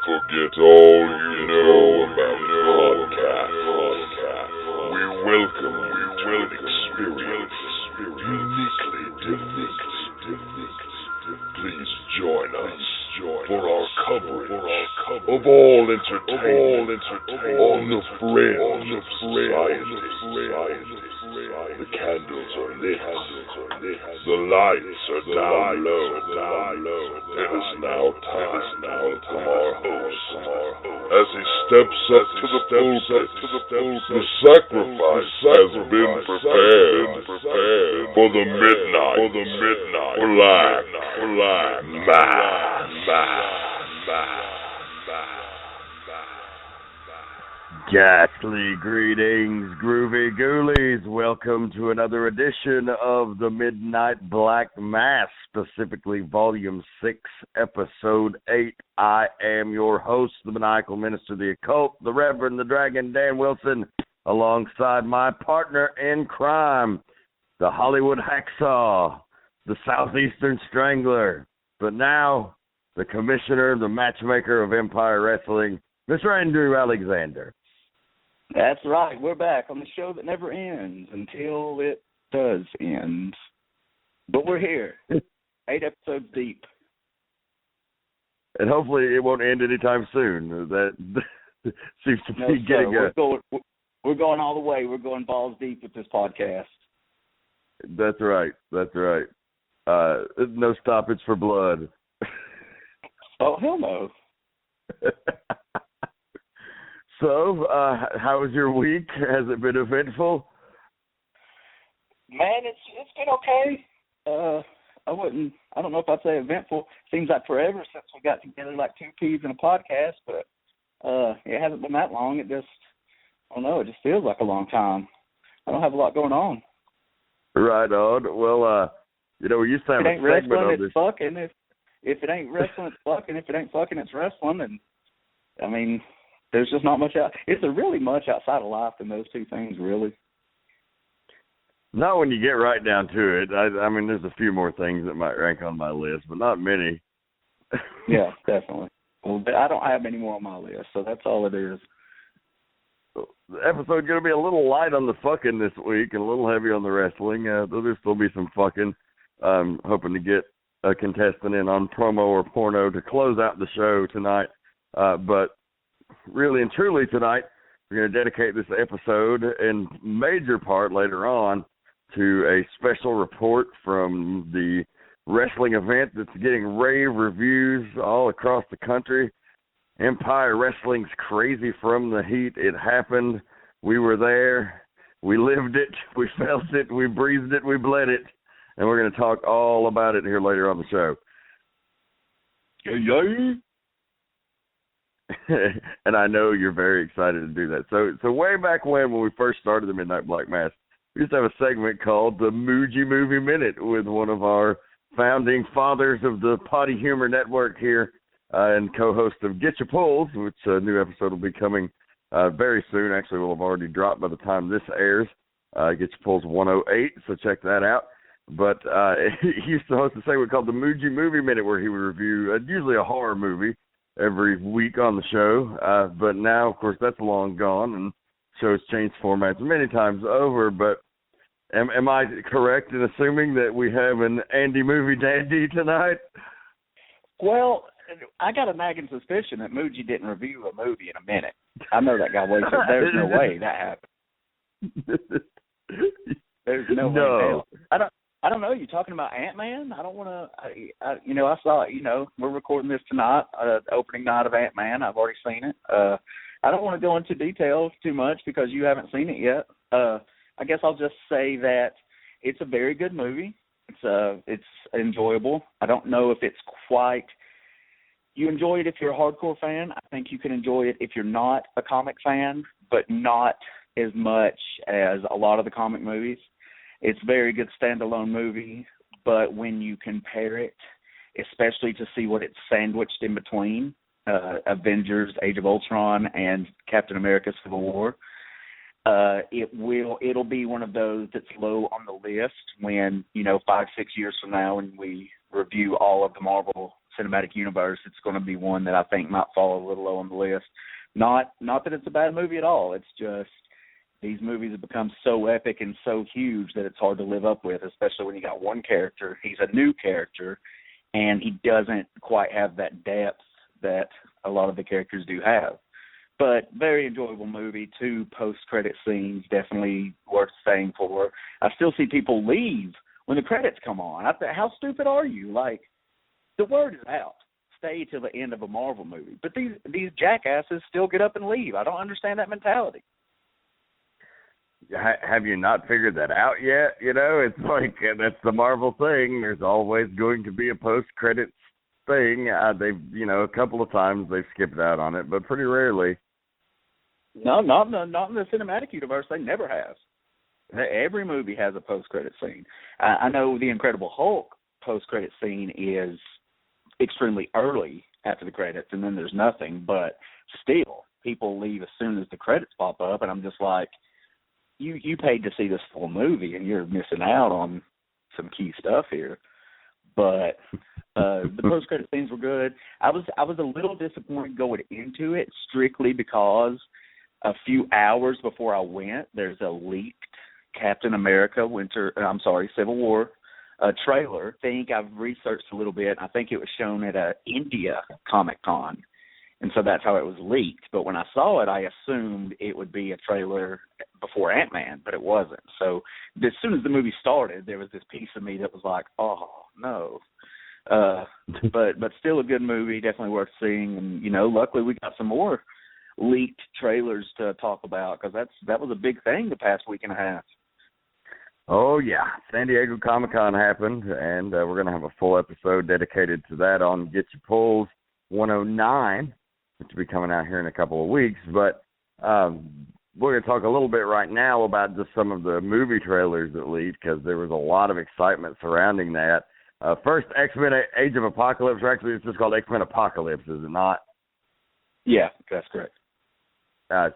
forget all you know about podcasts. We welcome you to an experience uniquely different. Please join us for our coverage of all entertainment on the fringe of society. The candles are lit, the lights are down low. It is now time to welcome our host as he steps up to the pulpit. The sacrifice has been prepared for the midnight black mass. Ghastly greetings, groovy ghoulies. Welcome to another edition of the Midnight Black Mass, specifically Volume 6, Episode 8. I am your host, the maniacal minister of the occult, the Reverend the Dragon, Dan Wilson, alongside my partner in crime, the Hollywood Hacksaw, the Southeastern Strangler, but now the commissioner, the matchmaker of Empire Wrestling, Mr. Andrew Alexander. That's right. We're back on the show that never ends until it does end. But we're here, 8 episodes deep. And hopefully it won't end anytime soon. That seems to be getting We're going all the way. We're going balls deep with this podcast. That's right. No stoppage for blood. Oh, hell no. So, how was your week? Has it been eventful? Man, it's been okay. I don't know if I'd say eventful. Seems like forever since we got together like two peas in a podcast, but it hasn't been that long. It just feels like a long time. I don't have a lot going on. Right on. Well, we used to have a segment on this. Fucking. If it ain't wrestling, it's fucking. If it ain't fucking, it's wrestling. And I mean, there's just not much out. Is there really much outside of life than those two things, really? Not when you get right down to it. I mean, there's a few more things that might rank on my list, but not many. Yeah, definitely. Well, I don't have any more on my list, so that's all it is. The episode's going to be a little light on the fucking this week and a little heavy on the wrestling. There'll still be some fucking. Hoping to get a contestant in on promo or porno to close out the show tonight. But really and truly tonight, we're going to dedicate this episode in major part later on to a special report from the wrestling event that's getting rave reviews all across the country. Empire Wrestling's crazy from the heat. It happened. We were there. We lived it. We felt it. We breathed it. We bled it. And we're going to talk all about it here later on the show. Yeah. And I know you're very excited to do that. So way back when we first started the Midnight Black Mass, we used to have a segment called the Muji Movie Minute with one of our founding fathers of the Potty Humor Network here and co-host of Get Your Pulls, which a new episode will be coming very soon. Actually, will have already dropped by the time this airs. Get Your Pulls 108, so check that out. But he used to host a segment called the Muji Movie Minute where he would review usually a horror movie every week on the show. But now, of course, that's long gone and shows changed formats many times over. But am I correct in assuming that we have an Andy Movie Dandy tonight? Well, I got a nagging suspicion that Muji didn't review a movie in a minute. I know that guy wasted. There's no way that happened. There's no way. I don't know. You talking about Ant-Man? I don't want to. I saw. We're recording this tonight, opening night of Ant-Man. I've already seen it. I don't want to go into details too much because you haven't seen it yet. I guess I'll just say that it's a very good movie. It's enjoyable. I don't know if it's quite. You enjoy it if you're a hardcore fan. I think you can enjoy it if you're not a comic fan, but not as much as a lot of the comic movies. It's a very good standalone movie, but when you compare it, especially to see what it's sandwiched in between, Avengers, Age of Ultron, and Captain America Civil War, it'll be one of those that's low on the list when, 5-6 years from now when we review all of the Marvel cinematic universe, it's going to be one that I think might fall a little low on the list. Not that it's a bad movie at all. It's just these movies have become so epic and so huge that it's hard to live up with, especially when you got one character. He's a new character, and he doesn't quite have that depth that a lot of the characters do have. But very enjoyable movie. 2 post-credit scenes, definitely worth staying for. I still see people leave when the credits come on. How stupid are you? Like, the word is out. Stay till the end of a Marvel movie. But these jackasses still get up and leave. I don't understand that mentality. Have you not figured that out yet? You know, it's like that's the Marvel thing. There's always going to be a post-credits thing. They've, you know, a couple of times they've skipped out on it, but pretty rarely. No, not in the cinematic universe. They never have. Every movie has a post-credit scene. I know the Incredible Hulk post-credit scene is extremely early after the credits, and then there's nothing. But still, people leave as soon as the credits pop up, and I'm just like, you paid to see this full movie, and you're missing out on some key stuff here. But the post-credit scenes were good. I was a little disappointed going into it strictly because a few hours before I went, there's a leaked Captain America Civil War trailer. I think I've researched a little bit. I think it was shown at a India Comic-Con, and so that's how it was leaked. But when I saw it, I assumed it would be a trailer before Ant-Man, but it wasn't. So as soon as the movie started, there was this piece of me that was like, oh, no. But still a good movie, definitely worth seeing. And, you know, luckily we got some more leaked trailers to talk about because that was a big thing the past week and a half. Oh, yeah. San Diego Comic-Con happened, and we're going to have a full episode dedicated to that on Get Your Pulls 109, which will be coming out here in a couple of weeks. But we're going to talk a little bit right now about just some of the movie trailers that leaked because there was a lot of excitement surrounding that. First, X-Men Age of Apocalypse, or actually it's just called X-Men Apocalypse, is it not? Yeah, that's correct.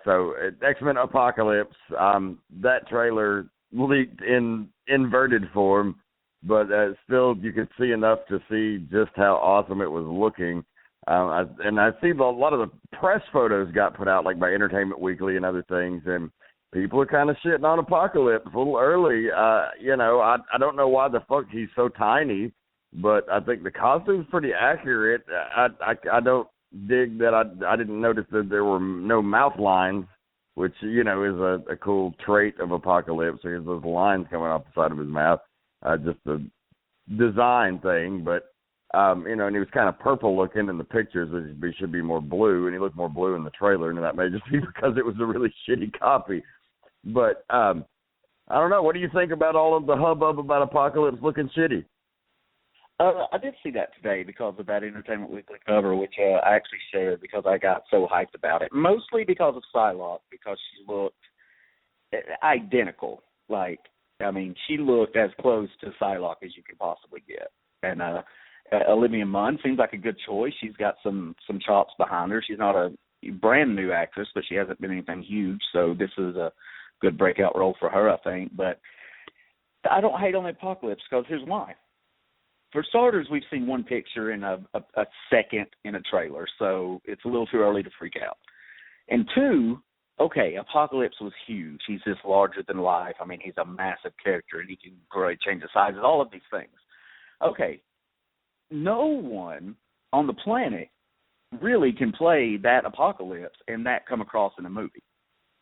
So X-Men Apocalypse, that trailer leaked in inverted form, but still you could see enough to see just how awesome it was looking. I see a lot of the press photos got put out, like by Entertainment Weekly and other things, and people are kind of shitting on Apocalypse a little early. You know, I don't know why the fuck he's so tiny, but I think the costume's pretty accurate. I don't dig that I didn't notice that there were no mouth lines, which, you know, is a cool trait of Apocalypse. There's those lines coming off the side of his mouth, just a design thing. But, you know, and he was kind of purple looking in the pictures, which should be more blue, and he looked more blue in the trailer, and that may just be because it was a really shitty copy. But I don't know. What do you think about all of the hubbub about Apocalypse looking shitty? I did see that today because of that Entertainment Weekly cover, which I actually shared because I got so hyped about it. Mostly because of Psylocke, because she looked identical. Like, I mean, she looked as close to Psylocke as you could possibly get. And Olivia Munn seems like a good choice. She's got some chops behind her. She's not a brand new actress, but she hasn't been anything huge, so this is a good breakout role for her, I think. But I don't hate on the Apocalypse because here's why. For starters, we've seen one picture in a second in a trailer, so it's a little too early to freak out. And two, okay, Apocalypse was huge. He's just larger than life. I mean, he's a massive character, and he can really change the sizes, all of these things. Okay, no one on the planet really can play that Apocalypse and that come across in a movie.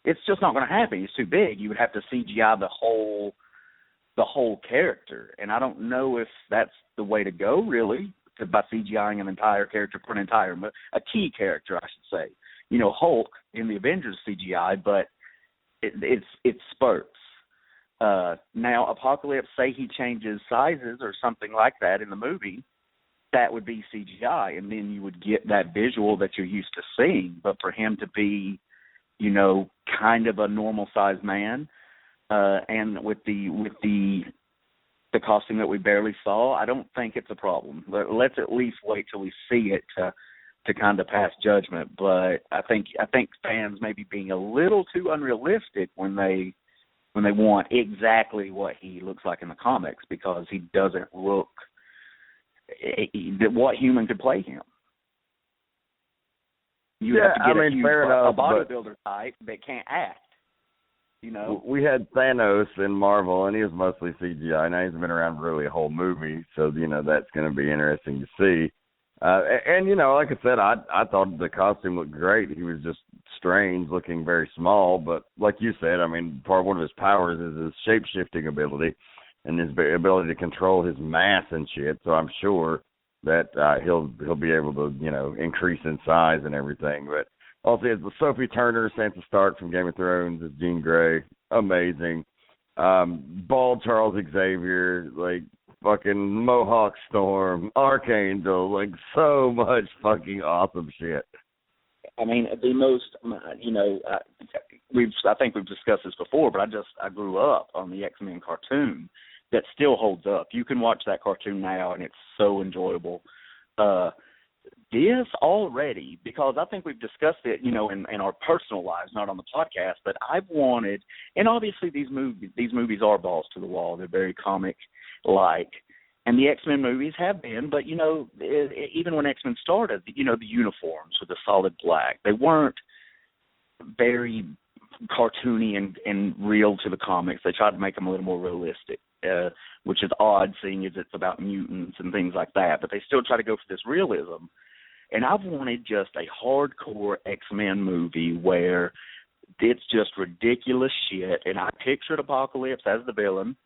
It's just not going to happen. It's too big. You would have to CGI the whole character, and I don't know if that's the way to go, really, by CGIing an entire character for a key character, I should say. You know, Hulk in the Avengers CGI, but it spurts. Now, Apocalypse, say he changes sizes or something like that in the movie, that would be CGI, and then you would get that visual that you're used to seeing. But for him to be, you know, kind of a normal-sized man, and with the costume that we barely saw, I don't think it's a problem. Let's at least wait till we see it to kind of pass judgment. But I think fans may be being a little too unrealistic when they want exactly what he looks like in the comics, because he doesn't look what human could play him? You have to get a bodybuilder type that can't act. You know, we had Thanos in Marvel, and he was mostly CGI. Now he's been around really a whole movie, so that's going to be interesting to see. And like I said, I thought the costume looked great. He was just strange, looking very small, but like you said, one of his powers is his shape-shifting ability and his ability to control his mass and shit. So I'm sure that he'll be able to increase in size and everything. But also, it's Sophie Turner, Sansa Stark from Game of Thrones, is Jean Grey, amazing. Bald Charles Xavier, like fucking Mohawk Storm, Archangel, like so much fucking awesome shit. The most, I think we've discussed this before, but I grew up on the X-Men cartoon that still holds up. You can watch that cartoon now, and it's so enjoyable. This already, because I think we've discussed it, in our personal lives, not on the podcast, but I've wanted, and obviously these movies are balls to the wall. They're very comic-like, and the X-Men movies have been, but, even when X-Men started, the uniforms with the solid black, they weren't very cartoony and real to the comics. They tried to make them a little more realistic, which is odd, seeing as it's about mutants and things like that, but they still try to go for this realism. And I've wanted just a hardcore X-Men movie where it's just ridiculous shit, and I pictured Apocalypse as the villain.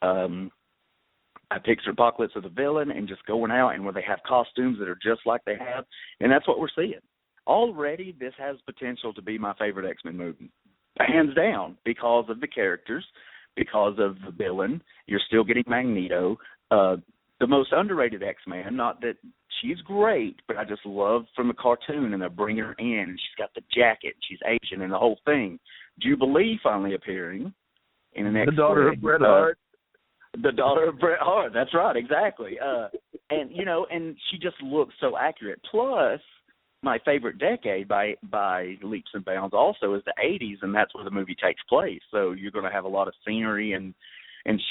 I pictured Apocalypse as the villain and just going out, and where they have costumes that are just like they have, and that's what we're seeing. Already, this has potential to be my favorite X-Men movie, hands down, because of the characters, because of the villain. You're still getting Magneto. The most underrated X-Man, not that she's great, but I just love from the cartoon, and they're bringing her in, and she's got the jacket, she's Asian, and the whole thing. Jubilee finally appearing in the next. The daughter of Bret Hart. The daughter of Bret Hart. That's right, exactly. And she just looks so accurate. Plus, my favorite decade by leaps and bounds also is the 80s, and that's where the movie takes place. So you're going to have a lot of scenery and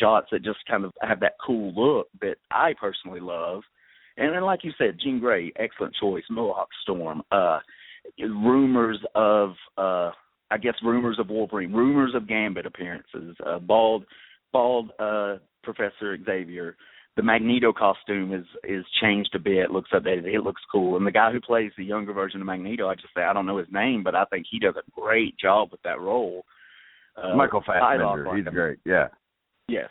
shots that just kind of have that cool look that I personally love. And then, like you said, Jean Grey, excellent choice. Mohawk Storm. Rumors of Wolverine. Rumors of Gambit appearances. Bald Professor Xavier. The Magneto costume is changed a bit. Looks updated. It looks cool. And the guy who plays the younger version of Magneto, I don't know his name, but I think he does a great job with that role. Michael Fassbender. He's great. Yeah. Yes.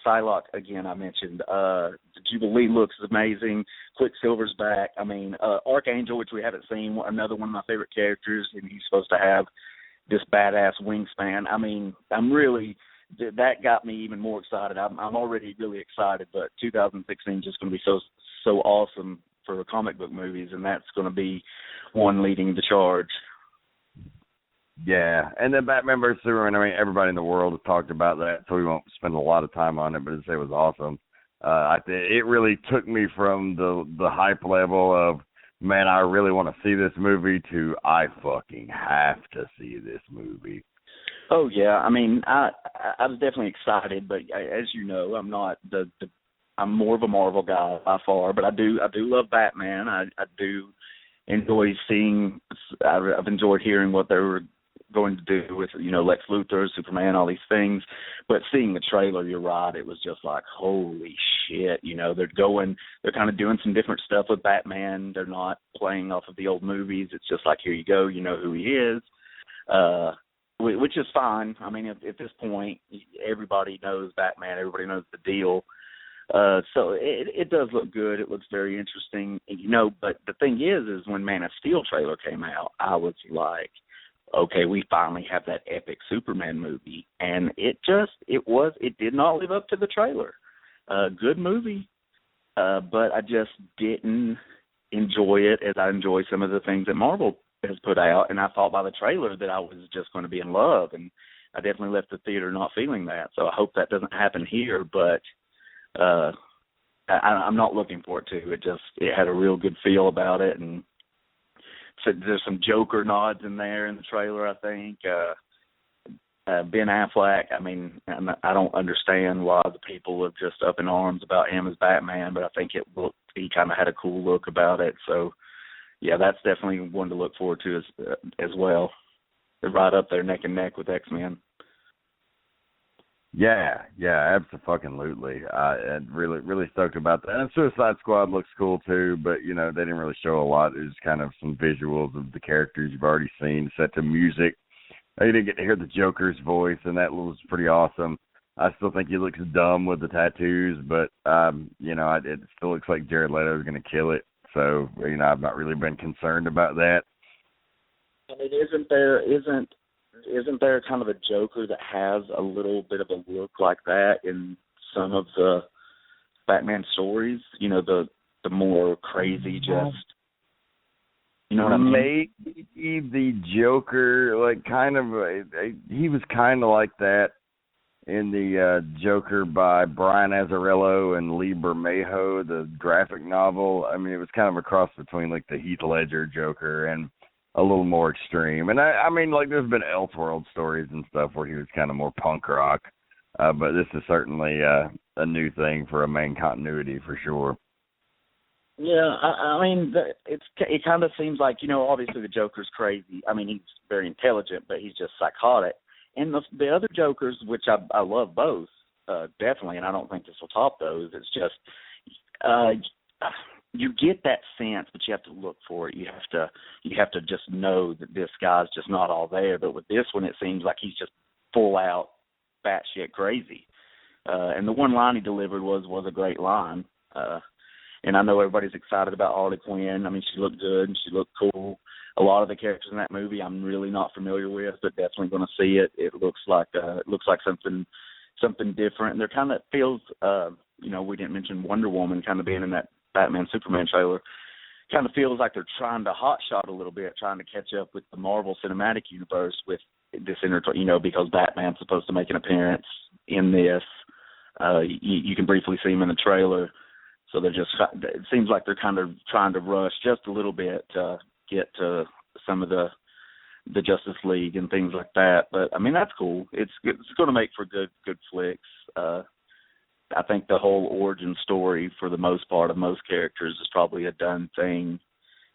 Psylocke, again, I mentioned. The Jubilee looks amazing. Quicksilver's back. Archangel, which we haven't seen, another one of my favorite characters, and he's supposed to have this badass wingspan. That got me even more excited. I'm already really excited, but 2016 is just going to be so awesome for comic book movies, and that's going to be one leading the charge. Yeah, and then Batman vs. Superman, everybody in the world has talked about that, so we won't spend a lot of time on it, but it was awesome. It really took me from the hype level of, man, I really want to see this movie, to I fucking have to see this movie. Oh, yeah. I was definitely excited, but as you know, I'm not I'm more of a Marvel guy by far, but I do love Batman. I do enjoy seeing, I've enjoyed hearing what they were going to do with, Lex Luthor, Superman, all these things. But seeing the trailer, you're right, it was just like, holy shit. They're kind of doing some different stuff with Batman. They're not playing off of the old movies. It's just like, here you go, you know who he is. Which is fine. At this point, everybody knows Batman. Everybody knows the deal. So it does look good. It looks very interesting. But the thing is when Man of Steel trailer came out, I was like, okay, we finally have that epic Superman movie. And it did not live up to the trailer. Good movie, but I just didn't enjoy it as I enjoy some of the things that Marvel has put out. And I thought by the trailer that I was just going to be in love. And I definitely left the theater not feeling that. So I hope that doesn't happen here. But I'm not looking for it to. It had a real good feel about it. And so there's some Joker nods in there in the trailer, I think. Ben Affleck, I mean, I don't understand why the people are just up in arms about him as Batman, but I think he kind of had a cool look about it. So, yeah, that's definitely one to look forward to as well. They're right up there neck and neck with X-Men. Yeah, absolutely. I'm really stoked about that. And Suicide Squad looks cool too, but you know they didn't really show a lot. It was kind of some visuals of the characters you've already seen, set to music. You didn't get to hear the Joker's voice, and that was pretty awesome. I still think he looks dumb with the tattoos, but you know it still looks like Jared Leto is going to kill it. So you know I've not really been concerned about that. I mean, isn't there kind of a Joker that has a little bit of a look like that in some of the Batman stories? You know, the more crazy, just, you know what I mean? Maybe the Joker, like kind of, he was kind of like that in the Joker by Brian Azzarello and Lee Bermejo, the graphic novel. I mean, it was kind of a cross between like the Heath Ledger Joker and a little more extreme. And I mean, like there's been Elseworld stories and stuff where he was kind of more punk rock, but this is certainly a new thing for a main continuity for sure. Yeah, I mean, it kind of seems like, you know, obviously the Joker's crazy. I mean, he's very intelligent, but he's just psychotic. And the other Jokers, which I love both, definitely, and I don't think this will top those. It's just you get that sense, but you have to look for it. You have to just know that this guy's just not all there. But with this one, it seems like he's just full out batshit crazy. And the one line he delivered was a great line. And I know everybody's excited about Harley Quinn. I mean, she looked good and she looked cool. A lot of the characters in that movie I'm really not familiar with, but definitely going to see it. It looks like something different. And there kind of feels, you know, we didn't mention Wonder Woman kind of being in that Batman Superman trailer. Kind of feels like they're trying to hotshot a little bit, trying to catch up with the Marvel Cinematic Universe with this you know, because Batman's supposed to make an appearance in this. You can briefly see him in the trailer. So it seems like they're kind of trying to rush just a little bit to get to some of the Justice League and things like that. But I mean, that's cool. It's going to make for good flicks. I think the whole origin story, for the most part, of most characters is probably a done thing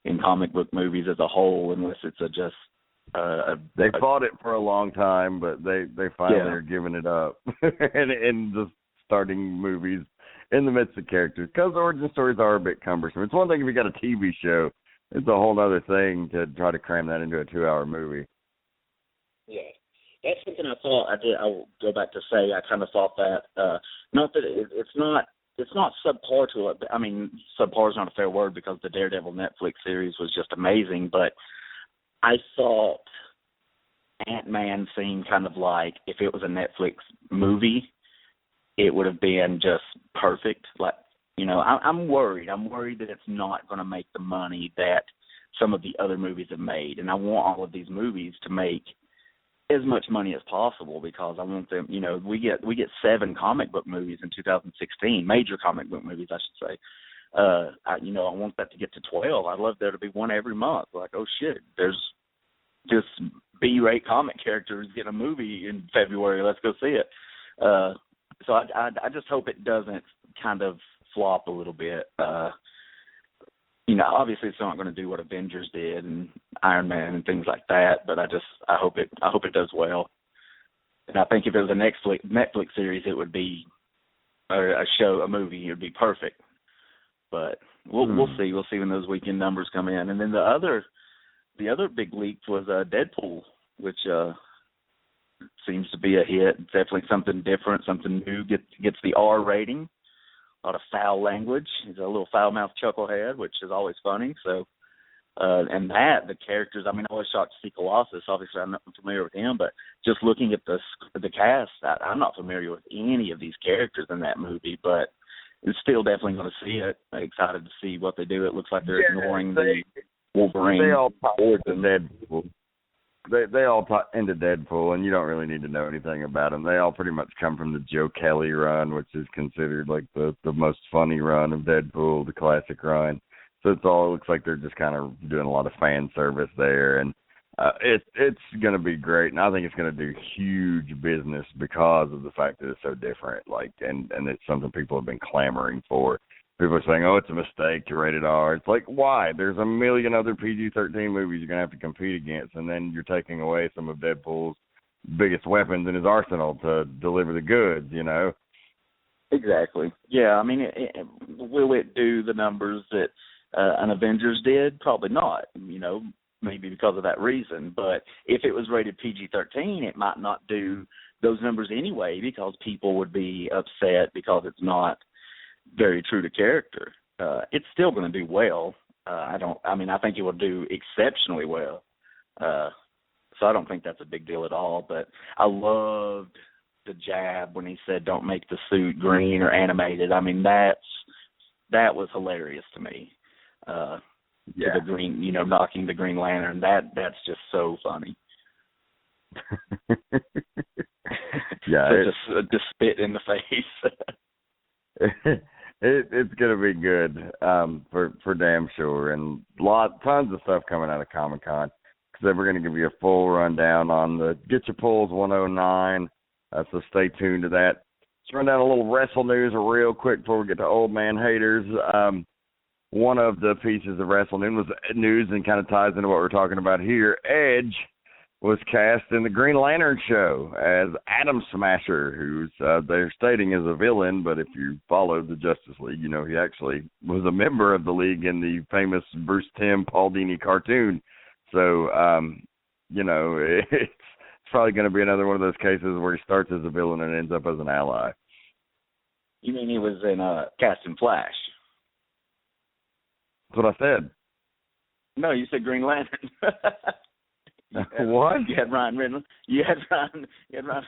in comic book movies as a whole, unless it's they fought it for a long time, but they finally are giving it up and just starting movies in the midst of characters, because origin stories are a bit cumbersome. It's one thing if you got a TV show; it's a whole other thing to try to cram that into a 2-hour movie. Yeah. That's something I thought I did. I will go back to say I kind of thought that. Not that it's not subpar to it. I mean, subpar is not a fair word because the Daredevil Netflix series was just amazing. But I thought Ant-Man seemed kind of like if it was a Netflix movie, it would have been just perfect. Like, you know, I'm worried. I'm worried that it's not going to make the money that some of the other movies have made, and I want all of these movies to make as much money as possible because I want them. You know, we get 7 comic book movies in 2016, major comic book movies, I should say. I want that to get to 12. I'd love there to be one every month. Like, oh shit, there's this B-rate comic character who's getting a movie in February. Let's go see it. So I just hope it doesn't kind of flop a little bit. You know, obviously it's not going to do what Avengers did and Iron Man and things like that, but I hope it does well. And I think if it was a Netflix series, it would be a movie. It would be perfect. But we'll see. We'll see when those weekend numbers come in. And then the other big leak was Deadpool, which seems to be a hit. It's definitely something different, something new. Gets the R rating. A lot of foul language. He's a little foul-mouthed chucklehead, which is always funny. So, and the characters. I mean, I was shocked to see Colossus. Obviously, I'm not familiar with him, but just looking at the cast, I'm not familiar with any of these characters in that movie. But it's still definitely going to see it. I'm excited to see what they do. It looks like they're ignoring the Wolverine. They all pop into Deadpool. They all pop into Deadpool, and you don't really need to know anything about them. They all pretty much come from the Joe Kelly run, which is considered like the most funny run of Deadpool, the classic run. So it looks like they're just kind of doing a lot of fan service there. And It's going to be great, and I think it's going to do huge business because of the fact that it's so different. Like, and it's something people have been clamoring for. People are saying, "Oh, it's a mistake to rate it R." It's like, why? There's a million other PG-13 movies you're going to have to compete against, and then you're taking away some of Deadpool's biggest weapons in his arsenal to deliver the goods. You know. Exactly. Yeah. I mean, will it do the numbers that an Avengers did? Probably not. You know. Maybe because of that reason. But if it was rated PG-13, it might not do those numbers anyway because people would be upset because it's not very true to character. It's still going to do well. I think it will do exceptionally well. So I don't think that's a big deal at all. But I loved the jab when he said, "Don't make the suit green or animated." I mean, that was hilarious to me. Yeah. To the green, knocking the Green Lantern. That's just so funny. Yeah, just spit in the face. It's gonna be good, for damn sure, and tons of stuff coming out of Comic-Con. Because we're gonna give you a full rundown on the Get Your Pulls 109. So stay tuned to that. Let's run down a little wrestle news real quick before we get to old man haters. One of the pieces of wrestling was news and kind of ties into what we're talking about here. Edge was cast in the Green Lantern show as Atom Smasher, who's they're stating is a villain, but if you followed the Justice League, you know he actually was a member of the League in the famous Bruce Timm Paul Dini cartoon. So, it's probably going to be another one of those cases where he starts as a villain and ends up as an ally. You mean he was in Captain Flash? That's what I said. No, you said Green Lantern. What? You had Ryan Reynolds. You had Ryan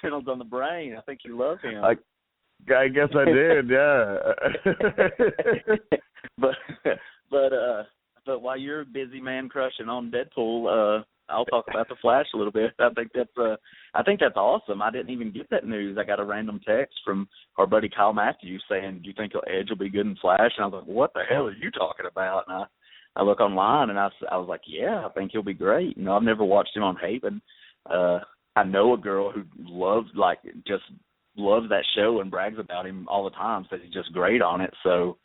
Reynolds on the brain. I think you love him. I guess I did. Yeah. but while you're busy man crushing on Deadpool, I'll talk about the Flash a little bit. I think that's awesome. I didn't even get that news. I got a random text from our buddy Kyle Matthews saying, "Do you think Edge will be good in Flash?" And I was like, "What the hell are you talking about?" And I look online and I was like, "Yeah, I think he'll be great." I've never watched him on Haven. I know a girl who loves that show and brags about him all the time. Says he's just great on it. So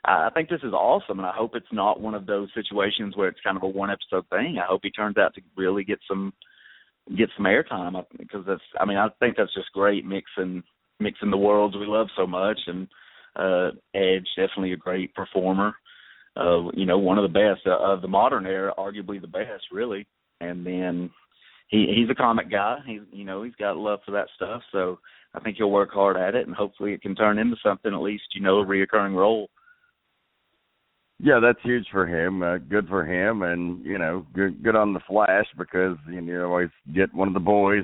I think this is awesome, and I hope it's not one of those situations where it's kind of a one-episode thing. I hope he turns out to really get some airtime because I think that's just great mixing the worlds we love so much. And Edge, definitely a great performer. One of the best of the modern era, arguably the best, really. And then he's a comic guy. He's got love for that stuff. So I think he'll work hard at it, and hopefully it can turn into something, at least, a reoccurring role. Yeah, that's huge for him. Good for him, and good on the Flash because you always get one of the boys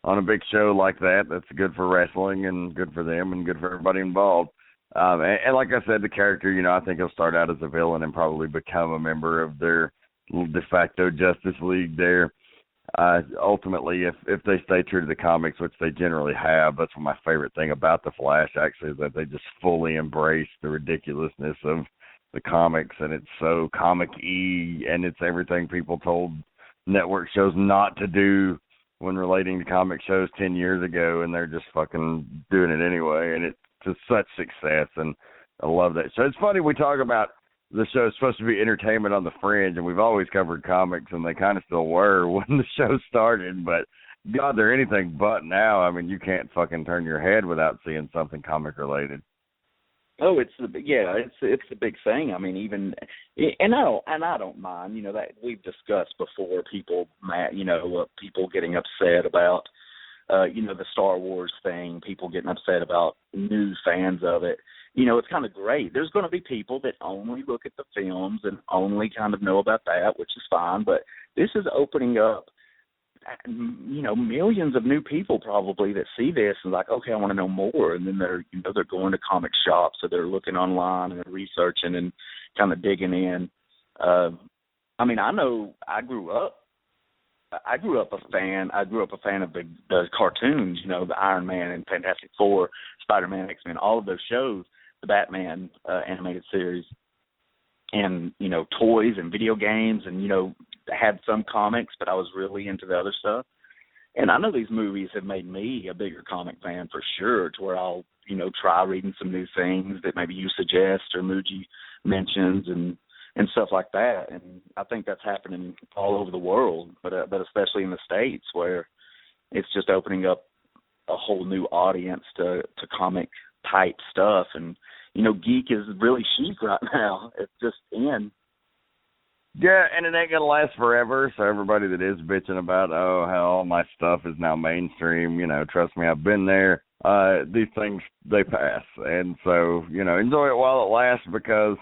on a big show like that. That's good for wrestling and good for them and good for everybody involved. And like I said, the character, I think he'll start out as a villain and probably become a member of their de facto Justice League there. Ultimately, if they stay true to the comics, which they generally have, that's my favorite thing about the Flash. Actually, is that they just fully embrace the ridiculousness of the comics, and it's so comic-y, and it's everything people told network shows not to do when relating to comic shows 10 years ago, and they're just fucking doing it anyway, and it's just such success, and I love that show. It's funny, we talk about the show is supposed to be entertainment on the fringe, and we've always covered comics, and they kind of still were when the show started, but God, they're anything but now. I mean, you can't fucking turn your head without seeing something comic-related. Oh, it's a big thing. I mean, even and I don't mind. That we've discussed before. People getting upset about the Star Wars thing. People getting upset about new fans of it. It's kind of great. There's going to be people that only look at the films and only kind of know about that, which is fine. But this is opening up millions of new people probably that see this and like, okay, I want to know more. And then they're going to comic shops, or they're looking online and they're researching and kind of digging in. I know I grew up a fan of the cartoons, the Iron Man and Fantastic Four, Spider-Man, X-Men, all of those shows, the Batman animated series. and toys and video games, and had some comics, but I was really into the other stuff. And I know these movies have made me a bigger comic fan for sure, to where I'll try reading some new things that maybe you suggest or Muji mentions and stuff like that. And I think that's happening all over the world, but especially in the States, where it's just opening up a whole new audience to comic type stuff. And geek is really chic right now. It's just in. Yeah, and it ain't gonna last forever. So everybody that is bitching about, oh, how all my stuff is now mainstream, trust me, I've been there. These things, they pass, and so enjoy it while it lasts, because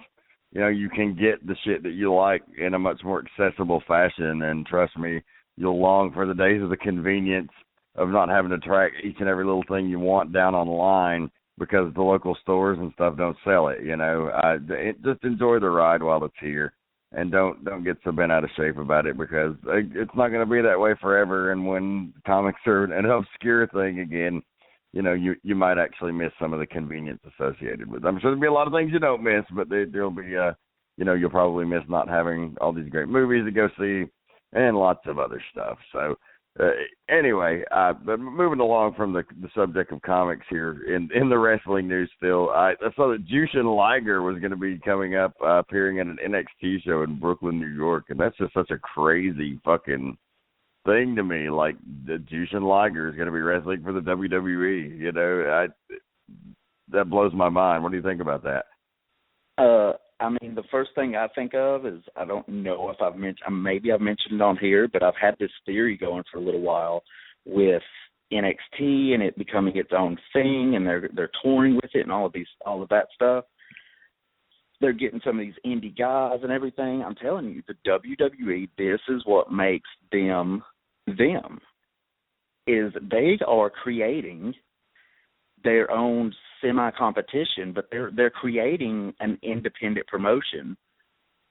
you can get the shit that you like in a much more accessible fashion. And trust me, you'll long for the days of the convenience of not having to track each and every little thing you want down online because the local stores and stuff don't sell it. Just enjoy the ride while it's here. And don't get so bent out of shape about it, because it's not going to be that way forever. And when comics are an obscure thing again, you might actually miss some of the convenience associated with it. I'm sure there'll be a lot of things you don't miss, but there'll be, you'll probably miss not having all these great movies to go see and lots of other stuff. So anyway, but moving along from the subject of comics here, in the wrestling news still, I saw that Jushin Liger was going to be coming up, appearing at an NXT show in Brooklyn, New York, and that's just such a crazy fucking thing to me. Like, the Jushin Liger is going to be wrestling for the WWE. That blows my mind. What do you think about that? The first thing I think of is, I don't know if I've mentioned it on here, but I've had this theory going for a little while with NXT and it becoming its own thing, and they're touring with it and all of that stuff. They're getting some of these indie guys and everything. I'm telling you, the WWE, this is what makes them, is they are creating their own semi-competition, but they're creating an independent promotion.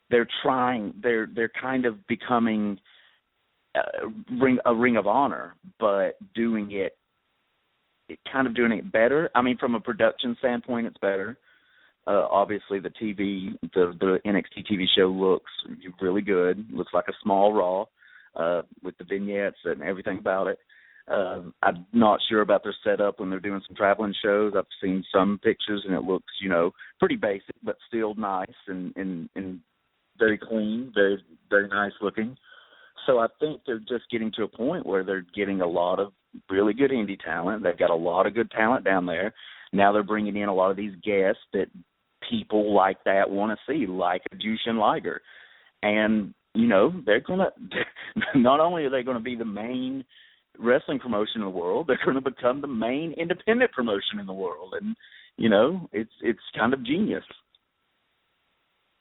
They're kind of becoming a Ring of Honor, but doing it better. From a production standpoint, it's better. Obviously, the NXT TV show looks really good. Looks like a small Raw with the vignettes and everything about it. I'm not sure about their setup when they're doing some traveling shows. I've seen some pictures, and it looks, pretty basic, but still nice and very clean, very, very nice looking. So I think they're just getting to a point where they're getting a lot of really good indie talent. They've got a lot of good talent down there. Now they're bringing in a lot of these guests that people like that want to see, like a Jushin Liger. And, they're going to – not only are they going to be the main – wrestling promotion in the world, they're going to become the main independent promotion in the world, and it's kind of genius.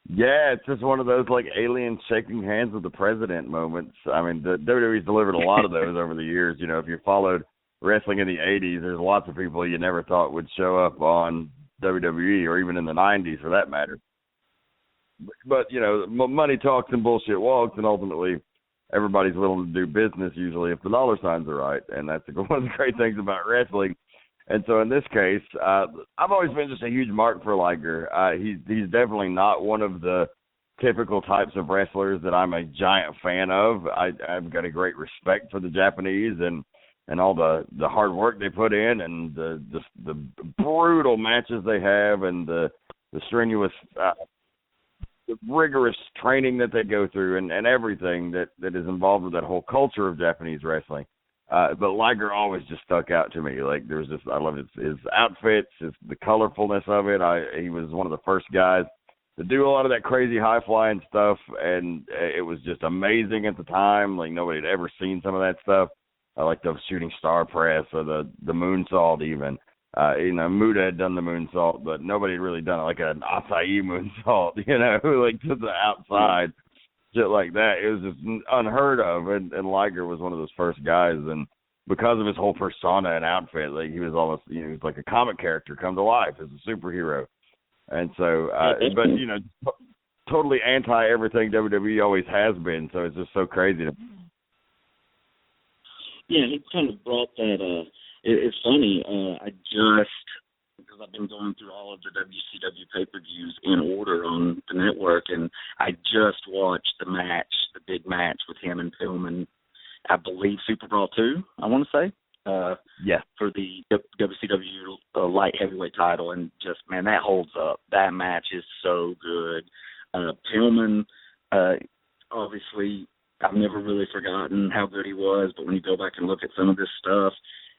Yeah, it's just one of those like aliens shaking hands with the president moments. The WWE's delivered a lot of those over the years. If you followed wrestling in the 80s, there's lots of people you never thought would show up on WWE, or even in the 90s for that matter. But money talks and bullshit walks, and ultimately everybody's willing to do business usually if the dollar signs are right, and that's one of the great things about wrestling. And so in this case, I've always been just a huge mark for Liger. He's definitely not one of the typical types of wrestlers that I'm a giant fan of. I've got a great respect for the Japanese and all the hard work they put in, and the brutal matches they have, and the strenuous the rigorous training that they go through, and everything that is involved with that whole culture of Japanese wrestling. But Liger always just stuck out to me. Like, there was just, I love his outfits, the colorfulness of it. He was one of the first guys to do a lot of that crazy high flying stuff, and it was just amazing at the time. Like, nobody had ever seen some of that stuff. Like the shooting star press or the moonsault even. Muda had done the moonsault, but nobody had really done it, like an acai moonsault, like to the outside, shit like that. It was just unheard of, and Liger was one of those first guys, and because of his whole persona and outfit, like he was almost, he was like a comic character come to life as a superhero. And so, but totally anti everything WWE always has been, so it's just so crazy to. Yeah, he kind of brought that. It's funny. Because I've been going through all of the WCW pay-per-views in order on the the network, and I just watched the big match with him and Pillman, I believe Super Brawl 2, I want to say. Yeah. For the WCW light heavyweight title, and just, man, that holds up. That match is so good. Pillman, obviously, I've never really forgotten how good he was, but when you go back and look at some of this stuff,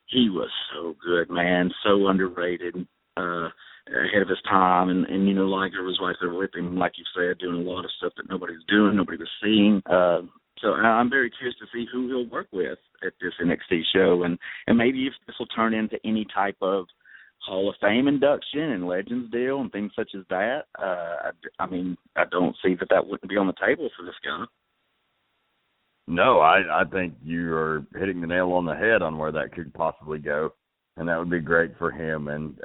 he was so good, man, so underrated, ahead of his time, and Liger was right there with him, like you said, doing a lot of stuff that nobody was doing, nobody was seeing. So I'm very curious to see who he'll work with at this NXT show, and maybe if this will turn into any type of Hall of Fame induction and Legends deal and things such as that. I don't see that wouldn't be on the table for this guy. No, I think you are hitting the nail on the head on where that could possibly go, and that would be great for him and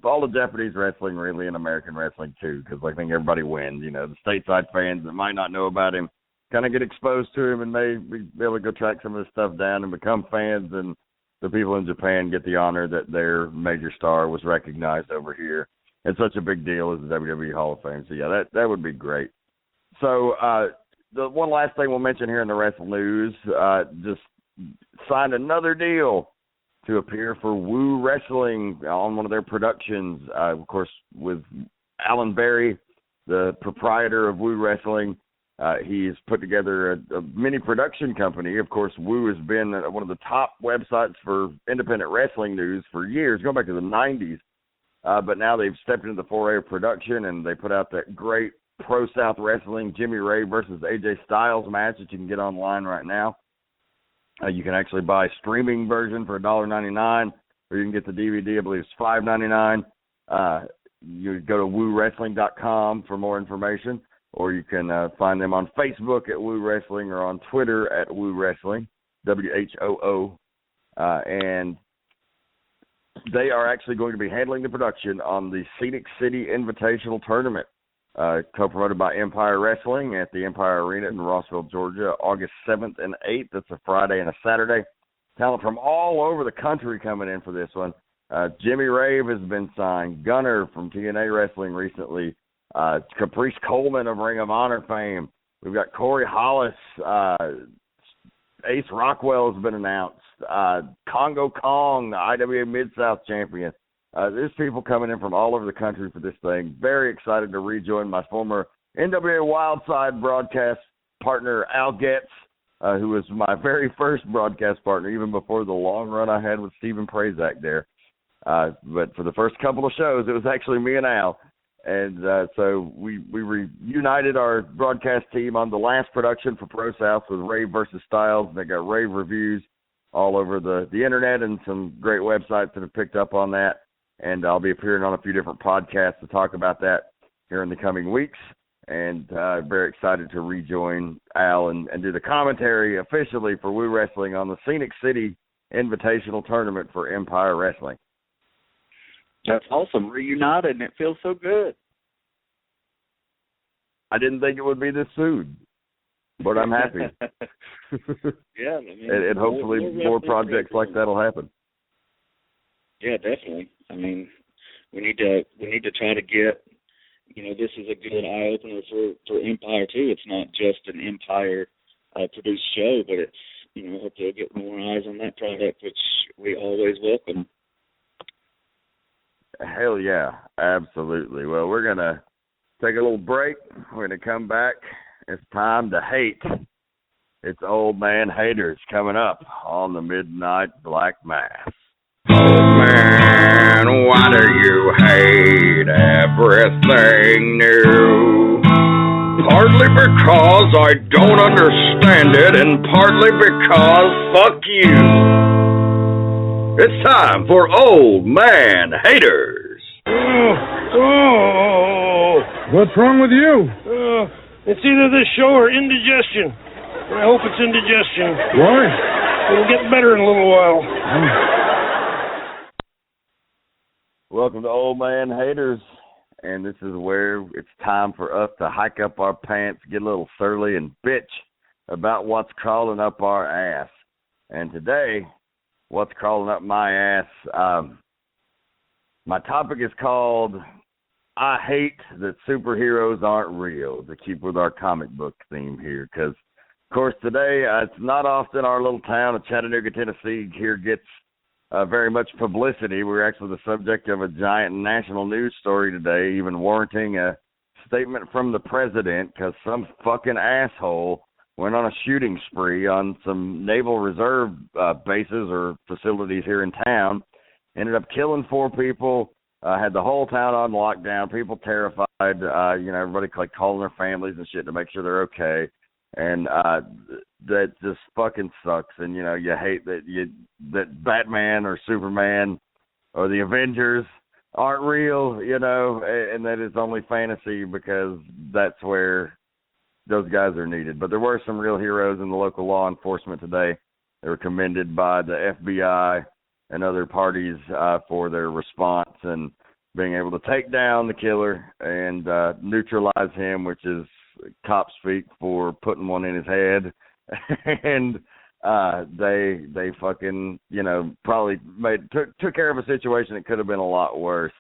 all the Japanese wrestling, really, and American wrestling too, because I think everybody wins. The stateside fans that might not know about him kind of get exposed to him and may be able to go track some of this stuff down and become fans, and the people in Japan get the honor that their major star was recognized over here. It's such a big deal as the WWE Hall of Fame. So, yeah, that would be great. So, the one last thing we'll mention here in the wrestling news, just signed another deal to appear for Woo Wrestling on one of their productions, of course, with Alan Berry, the proprietor of Woo Wrestling. He's put together a mini production company. Of course, Woo has been one of the top websites for independent wrestling news for years, going back to the 90s. But now they've stepped into the foray of production, and they put out that great Pro South Wrestling Jimmy Ray versus AJ Styles match that you can get online right now. You can actually buy a streaming version for $1.99, or you can get the DVD, I believe it's $5.99. You go to woowrestling.com for more information. Or you can find them on Facebook at Woo Wrestling or on Twitter at Woo Wrestling, WHOO. And they are actually going to be handling the production on the Scenic City Invitational Tournament, co-promoted by Empire Wrestling at the Empire Arena in Rossville, Georgia, August 7th and 8th. That's a Friday and a Saturday. Talent from all over the country coming in for this one. Jimmy Rave has been signed. Gunner from TNA Wrestling recently. Caprice Coleman of Ring of Honor fame. We've got Corey Hollis. Ace Rockwell has been announced. Congo Kong, the IWA Mid-South champion. There's people coming in from all over the country for this thing. Very excited to rejoin my former NWA Wildside broadcast partner, Al Getz, who was my very first broadcast partner, even before the long run I had with Stephen Prazak there. But for the first couple of shows, it was actually me and Al. And so we reunited our broadcast team on the last production for Pro South with Rave versus Styles. They got rave reviews all over the internet and some great websites that have picked up on that. And I'll be appearing on a few different podcasts to talk about that here in the coming weeks. And very excited to rejoin Al and do the commentary officially for Woo Wrestling on the Scenic City Invitational Tournament for Empire Wrestling. That's awesome. Reunited, and it feels so good. I didn't think it would be this soon, but I'm happy. Yeah, and hopefully more projects like that will happen. Yeah, definitely. I mean, we need to try to get, this is a good eye opener for Empire too. It's not just an Empire produced show, but it's hopefully we'll get more eyes on that product, which we always welcome. Hell yeah, absolutely. Well, we're going to take a little break. We're going to come back. It's time to hate. It's Old Man Haters coming up on the Midnight Black Mass. Old man, why do you hate everything new? Partly because I don't understand it, and partly because fuck you. It's time for Old Man Haters. What's wrong with you? It's either this show or indigestion. I hope it's indigestion. Why? It'll get better in a little while. Welcome to Old Man Haters. And this is where it's time for us to hike up our pants, get a little surly, and bitch about what's crawling up our ass. And today, what's crawling up my ass? My topic is called I hate that superheroes aren't real, to keep with our comic book theme here, because, of course, today it's not often our little town of Chattanooga, Tennessee here gets very much publicity. We're actually the subject of a giant national news story today, even warranting a statement from the president, because some fucking asshole went on a shooting spree on some Naval Reserve bases or facilities here in town, ended up killing 4 people, had the whole town on lockdown, people terrified, everybody like calling their families and shit to make sure they're okay. And that just fucking sucks. And, you hate that Batman or Superman or the Avengers aren't real, and that it's only fantasy because that's where those guys are needed. But there were some real heroes in the local law enforcement today. They were commended by the FBI and other parties for their response and being able to take down the killer and neutralize him, which is cop speak for putting one in his head. And they fucking, probably took care of a situation that could have been a lot worse.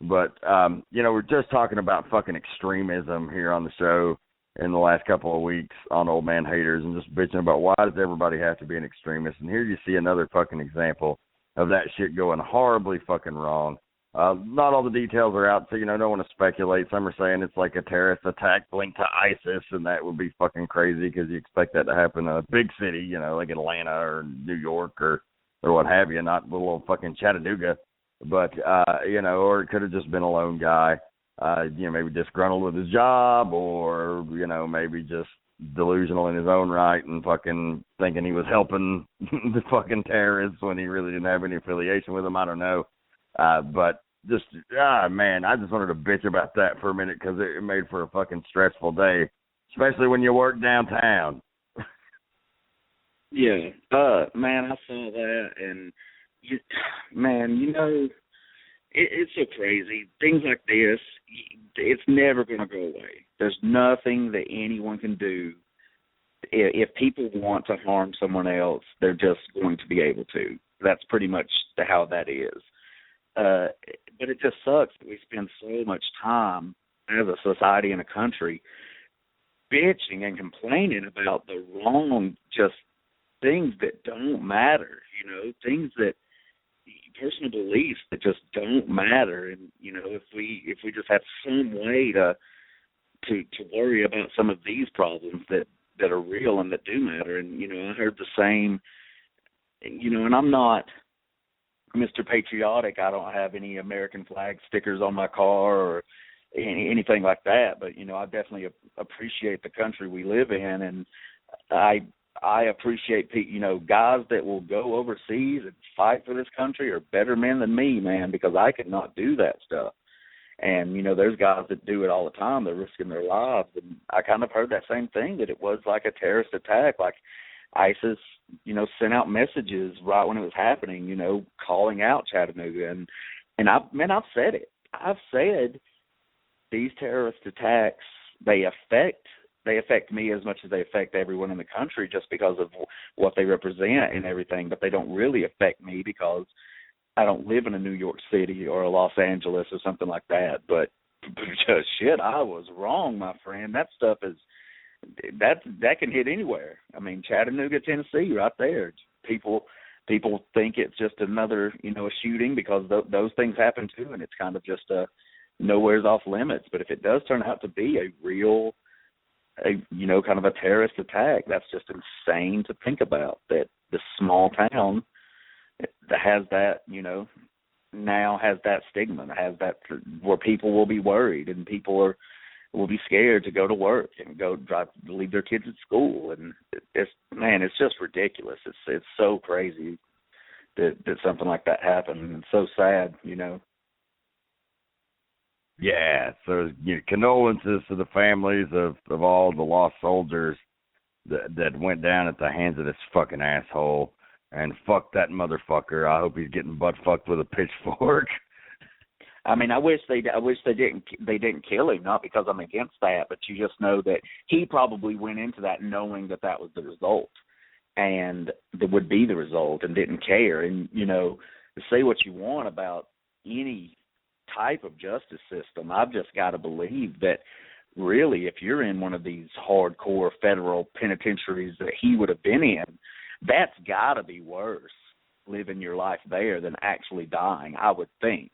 But, we're just talking about fucking extremism here on the show in the last couple of weeks on Old Man Haters and just bitching about why does everybody have to be an extremist. And here you see another fucking example of that shit going horribly fucking wrong. Not all the details are out, so, don't want to speculate. Some are saying it's like a terrorist attack linked to ISIS, and that would be fucking crazy because you expect that to happen in a big city, like Atlanta or New York or what have you, not little fucking Chattanooga. But, or it could have just been a lone guy, maybe disgruntled with his job or, maybe just delusional in his own right and fucking thinking he was helping the fucking terrorists when he really didn't have any affiliation with them. I don't know. But just, man, I just wanted to bitch about that for a minute because it made for a fucking stressful day, especially when you work downtown. Yeah. Man, I saw that and, it's so crazy. Things like this, it's never going to go away. There's nothing that anyone can do. If people want to harm someone else, they're just going to be able to. That's pretty much how that is. But it just sucks that we spend so much time as a society and a country bitching and complaining about the wrong, just things that don't matter, things that personal beliefs that just don't matter. And, if we just have some way to worry about some of these problems that are real and that do matter. And, I heard the same, and I'm not Mr. Patriotic. I don't have any American flag stickers on my car or anything like that. But, I definitely appreciate the country we live in. And I appreciate, guys that will go overseas and fight for this country are better men than me, man, because I could not do that stuff. And, there's guys that do it all the time. They're risking their lives. And I kind of heard that same thing, that it was like a terrorist attack, like ISIS, sent out messages right when it was happening, calling out Chattanooga. And I've said it. I've said these terrorist attacks, they affect me as much as they affect everyone in the country just because of what they represent and everything, but they don't really affect me because I don't live in a New York City or a Los Angeles or something like that. But shit, I was wrong, my friend. That stuff that can hit anywhere. I mean, Chattanooga, Tennessee, right there. People think it's just another, a shooting because those things happen too, and it's kind of just nowhere's off limits. But if it does turn out to be a real kind of a terrorist attack, that's just insane to think about, that the small town that has that, now has that stigma, has that where people will be worried and people will be scared to go to work and leave their kids at school. And it's just ridiculous. It's so crazy that something like that happened. It's so sad, Yeah, so condolences to the families of all the lost soldiers that went down at the hands of this fucking asshole. And fuck that motherfucker. I hope he's getting butt fucked with a pitchfork. I mean, I wish they didn't kill him, not because I'm against that, but you just know that he probably went into that knowing that was the result, and that would be the result, and didn't care. And say what you want about any type of justice system. I've just got to believe that really if you're in one of these hardcore federal penitentiaries that he would have been in, that's got to be worse living your life there than actually dying, I would think.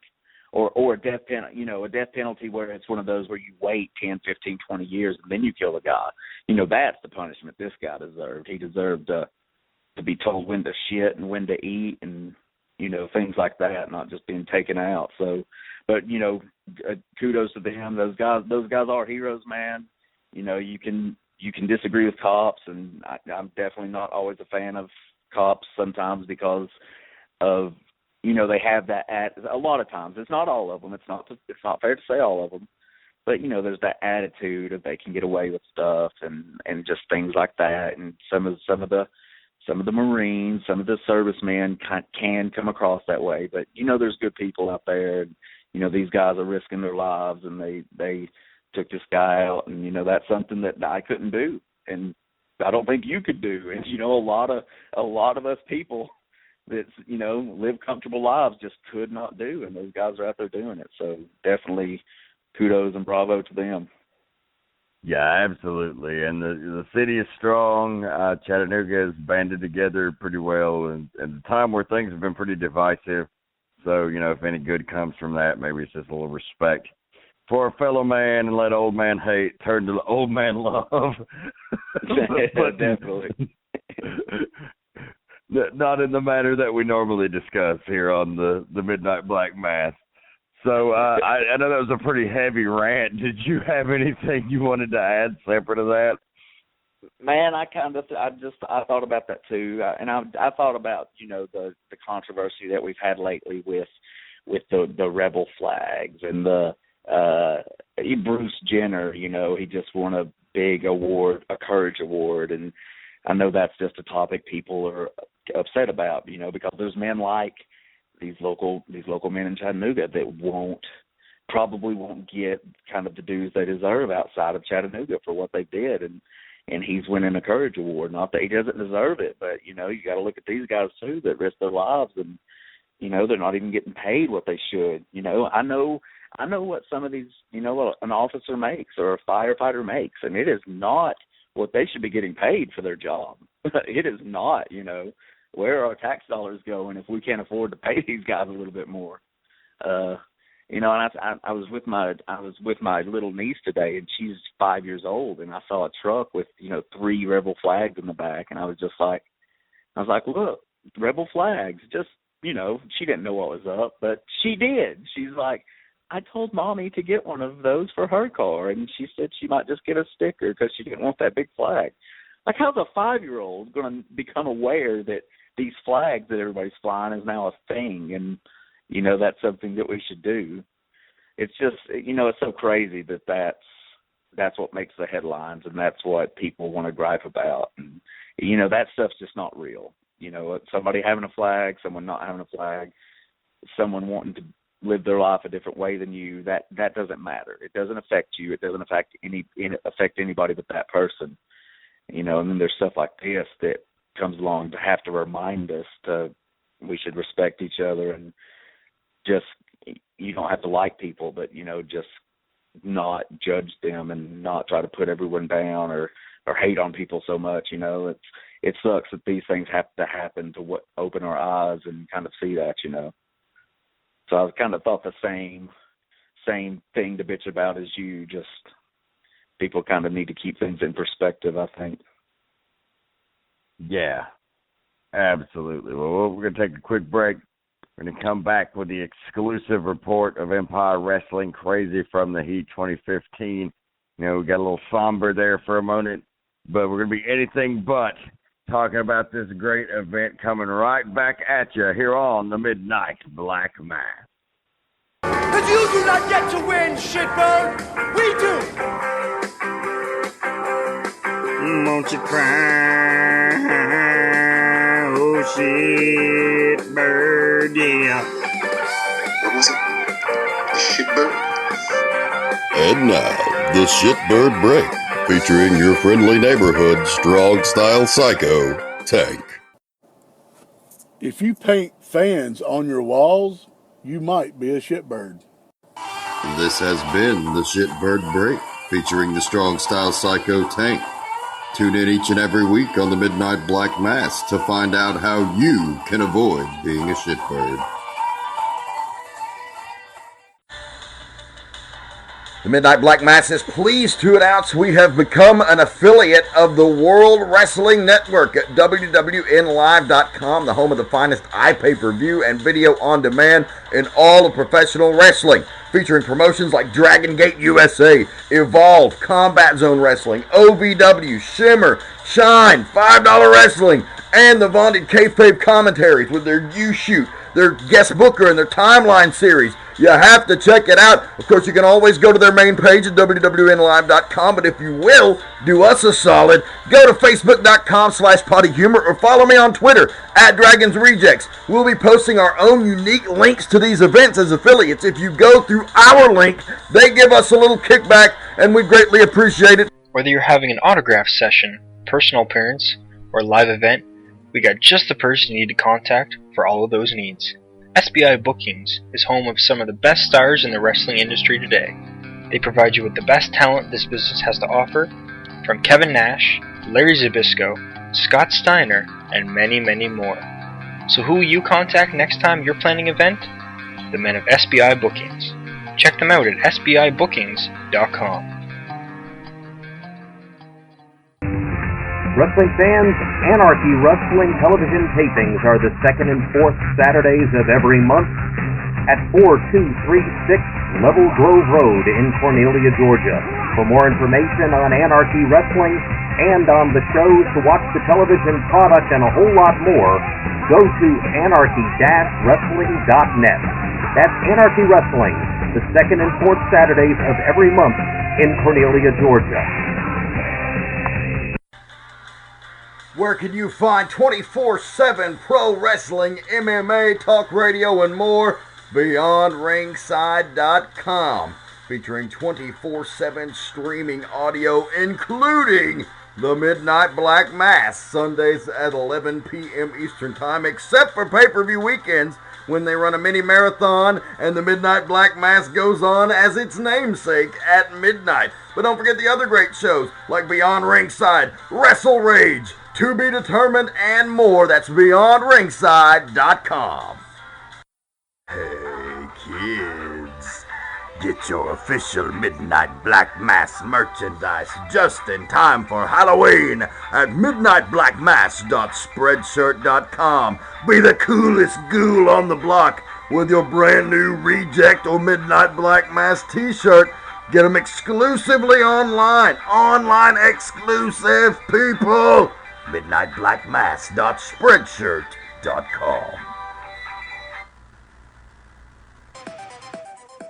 Or a death penalty, a death penalty where it's one of those where you wait 10, 15, 20 years and then you kill a guy. That's the punishment this guy deserved. He deserved to be told when to shit and when to eat and, things like that, not just being taken out. So, but, kudos to them. Those guys are heroes, man. You can disagree with cops, and I'm definitely not always a fan of cops sometimes because of, they have that a lot of times. It's not all of them. It's not fair to say all of them, but there's that attitude of they can get away with stuff and just things like that. And some of the Marines, some of the servicemen can come across that way, but there's good people out there. And, these guys are risking their lives, and they took this guy out, and that's something that I couldn't do, and I don't think you could do. And a lot of us people that live comfortable lives just could not do, and those guys are out there doing it. So definitely kudos and bravo to them. Yeah, absolutely. And the city is strong. Chattanooga has banded together pretty well, and at a time where things have been pretty divisive. So if any good comes from that, maybe it's just a little respect for a fellow man and let old man hate turn to old man love. But definitely. Not in the manner that we normally discuss here on the Midnight Black Mass. So I know that was a pretty heavy rant. Did you have anything you wanted to add separate to that? Man, I thought about that too, and I thought about the controversy that we've had lately with the rebel flags and the Bruce Jenner. He just won a big award, a Courage Award, and I know that's just a topic people are upset about, because there's men like these local men in Chattanooga that probably won't get kind of the dues they deserve outside of Chattanooga for what they did, and he's winning a Courage Award. Not that he doesn't deserve it, but you got to look at these guys too that risk their lives, and they're not even getting paid what they should. I know what some of these, what an officer makes or a firefighter makes, and it is not what they should be getting paid for their job. It is not, where are our tax dollars going if we can't afford to pay these guys a little bit more? And I was with my little niece today, and she's 5 years old, and I saw a truck with 3 rebel flags in the back, and I was like, look, rebel flags. Just she didn't know what was up, but she did. She's like, I told Mommy to get one of those for her car, and she said she might just get a sticker because she didn't want that big flag. Like, how's a 5-year-old going to become aware that these flags that everybody's flying is now a thing, and that's something that we should do? It's just, it's so crazy that's what makes the headlines, and that's what people want to gripe about. And, that stuff's just not real. Somebody having a flag, someone not having a flag, someone wanting to live their life a different way than you, that doesn't matter. It doesn't affect you. It doesn't affect anybody but that person. And then there's stuff like this that comes along to have to remind us we should respect each other, and just, you don't have to like people, but, just not judge them and not try to put everyone down or hate on people so much. It sucks that these things have to happen to open our eyes and kind of see that, So I kind of thought the same thing to bitch about as you. Just people kind of need to keep things in perspective, I think. Yeah, absolutely. Well, we're going to take a quick break. We're going to come back with the exclusive report of Empire Wrestling Crazy from the Heat 2015. We got a little somber there for a moment, but we're going to be anything but talking about this great event coming right back at you here on the Midnight Black Mass. But you do not get to win, shitbird. We do. Won't you cry? Oh, shitbird, yeah. What was it? The shitbird? And now, the Shitbird Break, featuring your friendly neighborhood strong-style psycho, Tank. If you paint fans on your walls, you might be a shitbird. This has been the Shitbird Break, featuring the Strong Style Psycho Tank. Tune in each and every week on the Midnight Black Mass to find out how you can avoid being a shitbird. The Midnight Black Mass is pleased to announce we have become an affiliate of the World Wrestling Network at WWNlive.com, the home of the finest iPay-per-view and video on demand in all of professional wrestling, featuring promotions like Dragon Gate USA, Evolve, Combat Zone Wrestling, OVW, Shimmer, Shine, $5 Wrestling, and the vaunted Kayfabe commentaries with their U-Shoot, their guest booker, and their timeline series. You have to check it out. Of course, you can always go to their main page at WWNlive.com, but if you will, do us a solid. Go to Facebook.com/PottyHumor or follow me on Twitter at Dragons Rejects. We'll be posting our own unique links to these events as affiliates. If you go through our link, they give us a little kickback, and we greatly appreciate it. Whether you're having an autograph session, personal appearance, or live event, we got just the person you need to contact for all of those needs. SBI Bookings is home of some of the best stars in the wrestling industry today. They provide you with the best talent this business has to offer, from Kevin Nash, Larry Zbyszko, Scott Steiner, and many, many more. So who will you contact next time you're planning an event? The men of SBI Bookings. Check them out at sbibookings.com. Wrestling fans, Anarchy Wrestling television tapings are the second and fourth Saturdays of every month at 4236 Level Grove Road in Cornelia, Georgia. For more information on Anarchy Wrestling and on the shows, to watch the television product, and a whole lot more, go to anarchy-wrestling.net. That's Anarchy Wrestling, the second and fourth Saturdays of every month in Cornelia, Georgia. Where can you find 24/7 pro wrestling, MMA, talk radio, and more? BeyondRingside.com, featuring 24/7 streaming audio, including the Midnight Black Mass, Sundays at 11 p.m. Eastern Time, except for pay-per-view weekends when they run a mini marathon and the Midnight Black Mass goes on as its namesake at midnight. But don't forget the other great shows like Beyond Ringside, Wrestle Rage, To Be Determined, and more. That's BeyondRingside.com. Hey kids, get your official Midnight Black Mass merchandise just in time for Halloween at midnightblackmass.spreadshirt.com. Be the coolest ghoul on the block with your brand new Reject or Midnight Black Mass t-shirt. Get them exclusively online. Online exclusive, people. midnightblackmass.spreadshirt.com.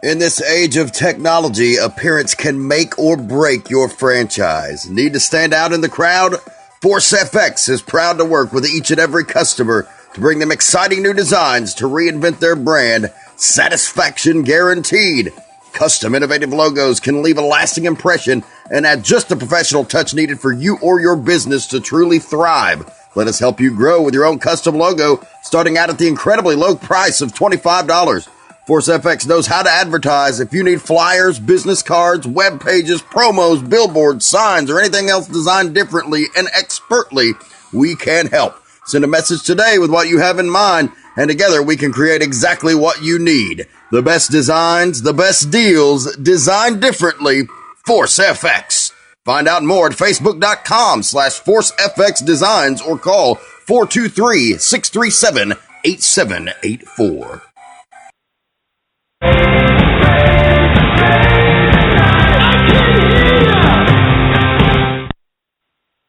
In this age of technology, appearance can make or break your franchise. Need to stand out in the crowd? Force FX is proud to work with each and every customer to bring them exciting new designs to reinvent their brand. Satisfaction guaranteed. Custom innovative logos can leave a lasting impression and add just the professional touch needed for you or your business to truly thrive. Let us help you grow with your own custom logo, starting out at the incredibly low price of $25. Force FX knows how to advertise. If you need flyers, business cards, web pages, promos, billboards, signs, or anything else designed differently and expertly, we can help. Send a message today with what you have in mind, and together we can create exactly what you need. The best designs, the best deals, designed differently. Force FX. Find out more at facebook.com/ForceFXDesigns or call 423-637-8784.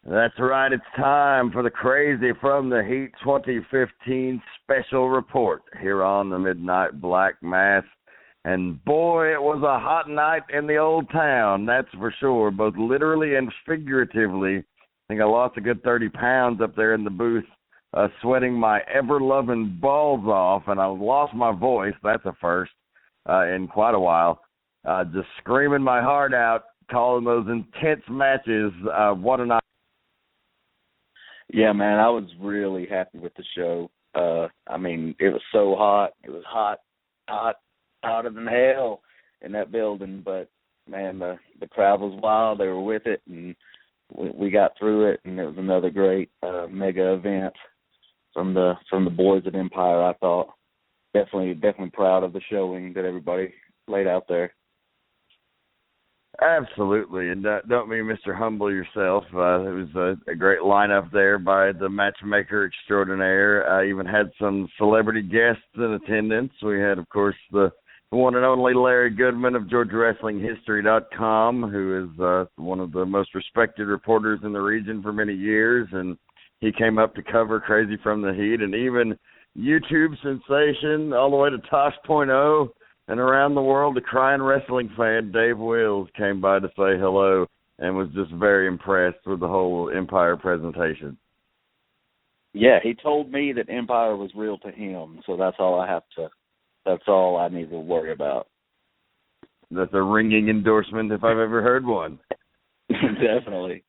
That's right, it's time for the Crazy from the Heat 2015 special report here on the Midnight Black Mass. And boy, it was a hot night in the old town, that's for sure, both literally and figuratively. I think I lost a good 30 pounds up there in the booth, sweating my ever-loving balls off, and I lost my voice, that's a first, in quite a while. Just screaming my heart out, calling those intense matches. What a night. Yeah, man, I was really happy with the show. I mean, it was so hot. It was hot, hotter than hell. in that building, but man, the crowd was wild. They were with it, and we got through it, and it was another great mega event from the boys at Empire. I thought definitely proud of the showing that everybody laid out there. Absolutely, and don't be Mr. Humble yourself. It was a great lineup there by the matchmaker extraordinaire. Even had some celebrity guests in attendance. We had, of course, the one and only Larry Goodman of GeorgiaWrestlingHistory.com, who is one of the most respected reporters in the region for many years, and he came up to cover Crazy from the Heat, and even YouTube sensation all the way to Tosh.0 and around the world, the crying wrestling fan Dave Wills came by to say hello and was just very impressed with the whole Empire presentation. Yeah, he told me that Empire was real to him, so that's all I need to worry about. That's a ringing endorsement if I've ever heard one. Definitely.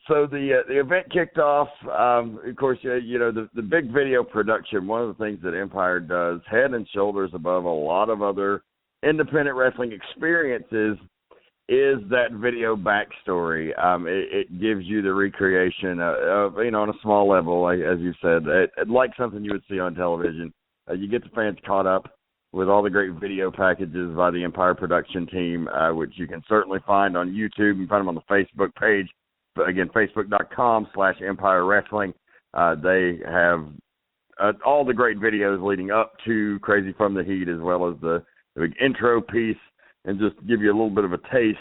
So the event kicked off. Of course, the big video production. One of the things that Empire does, head and shoulders above a lot of other independent wrestling experiences, is that video backstory. It gives you the recreation of on a small level, as you said, like something you would see on television. You get the fans caught up with all the great video packages by the Empire production team, which you can certainly find on YouTube. You can find them on the Facebook page. But again, Facebook.com/Empire Wrestling. They have all the great videos leading up to Crazy from the Heat, as well as the big intro piece, and just give you a little bit of a taste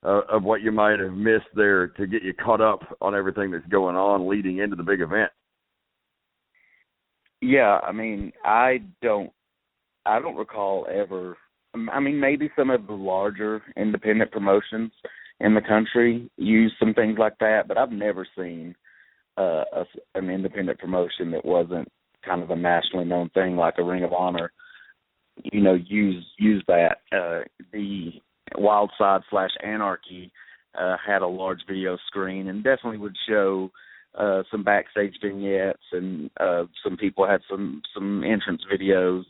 of what you might have missed there to get you caught up on everything that's going on leading into the big event. Yeah, I mean, I don't recall ever. I mean, maybe some of the larger independent promotions in the country use some things like that, but I've never seen an independent promotion that wasn't kind of a nationally known thing like a Ring of Honor, use that. The Wild Side /Anarchy had a large video screen and definitely would show some backstage vignettes, and some people had some entrance videos,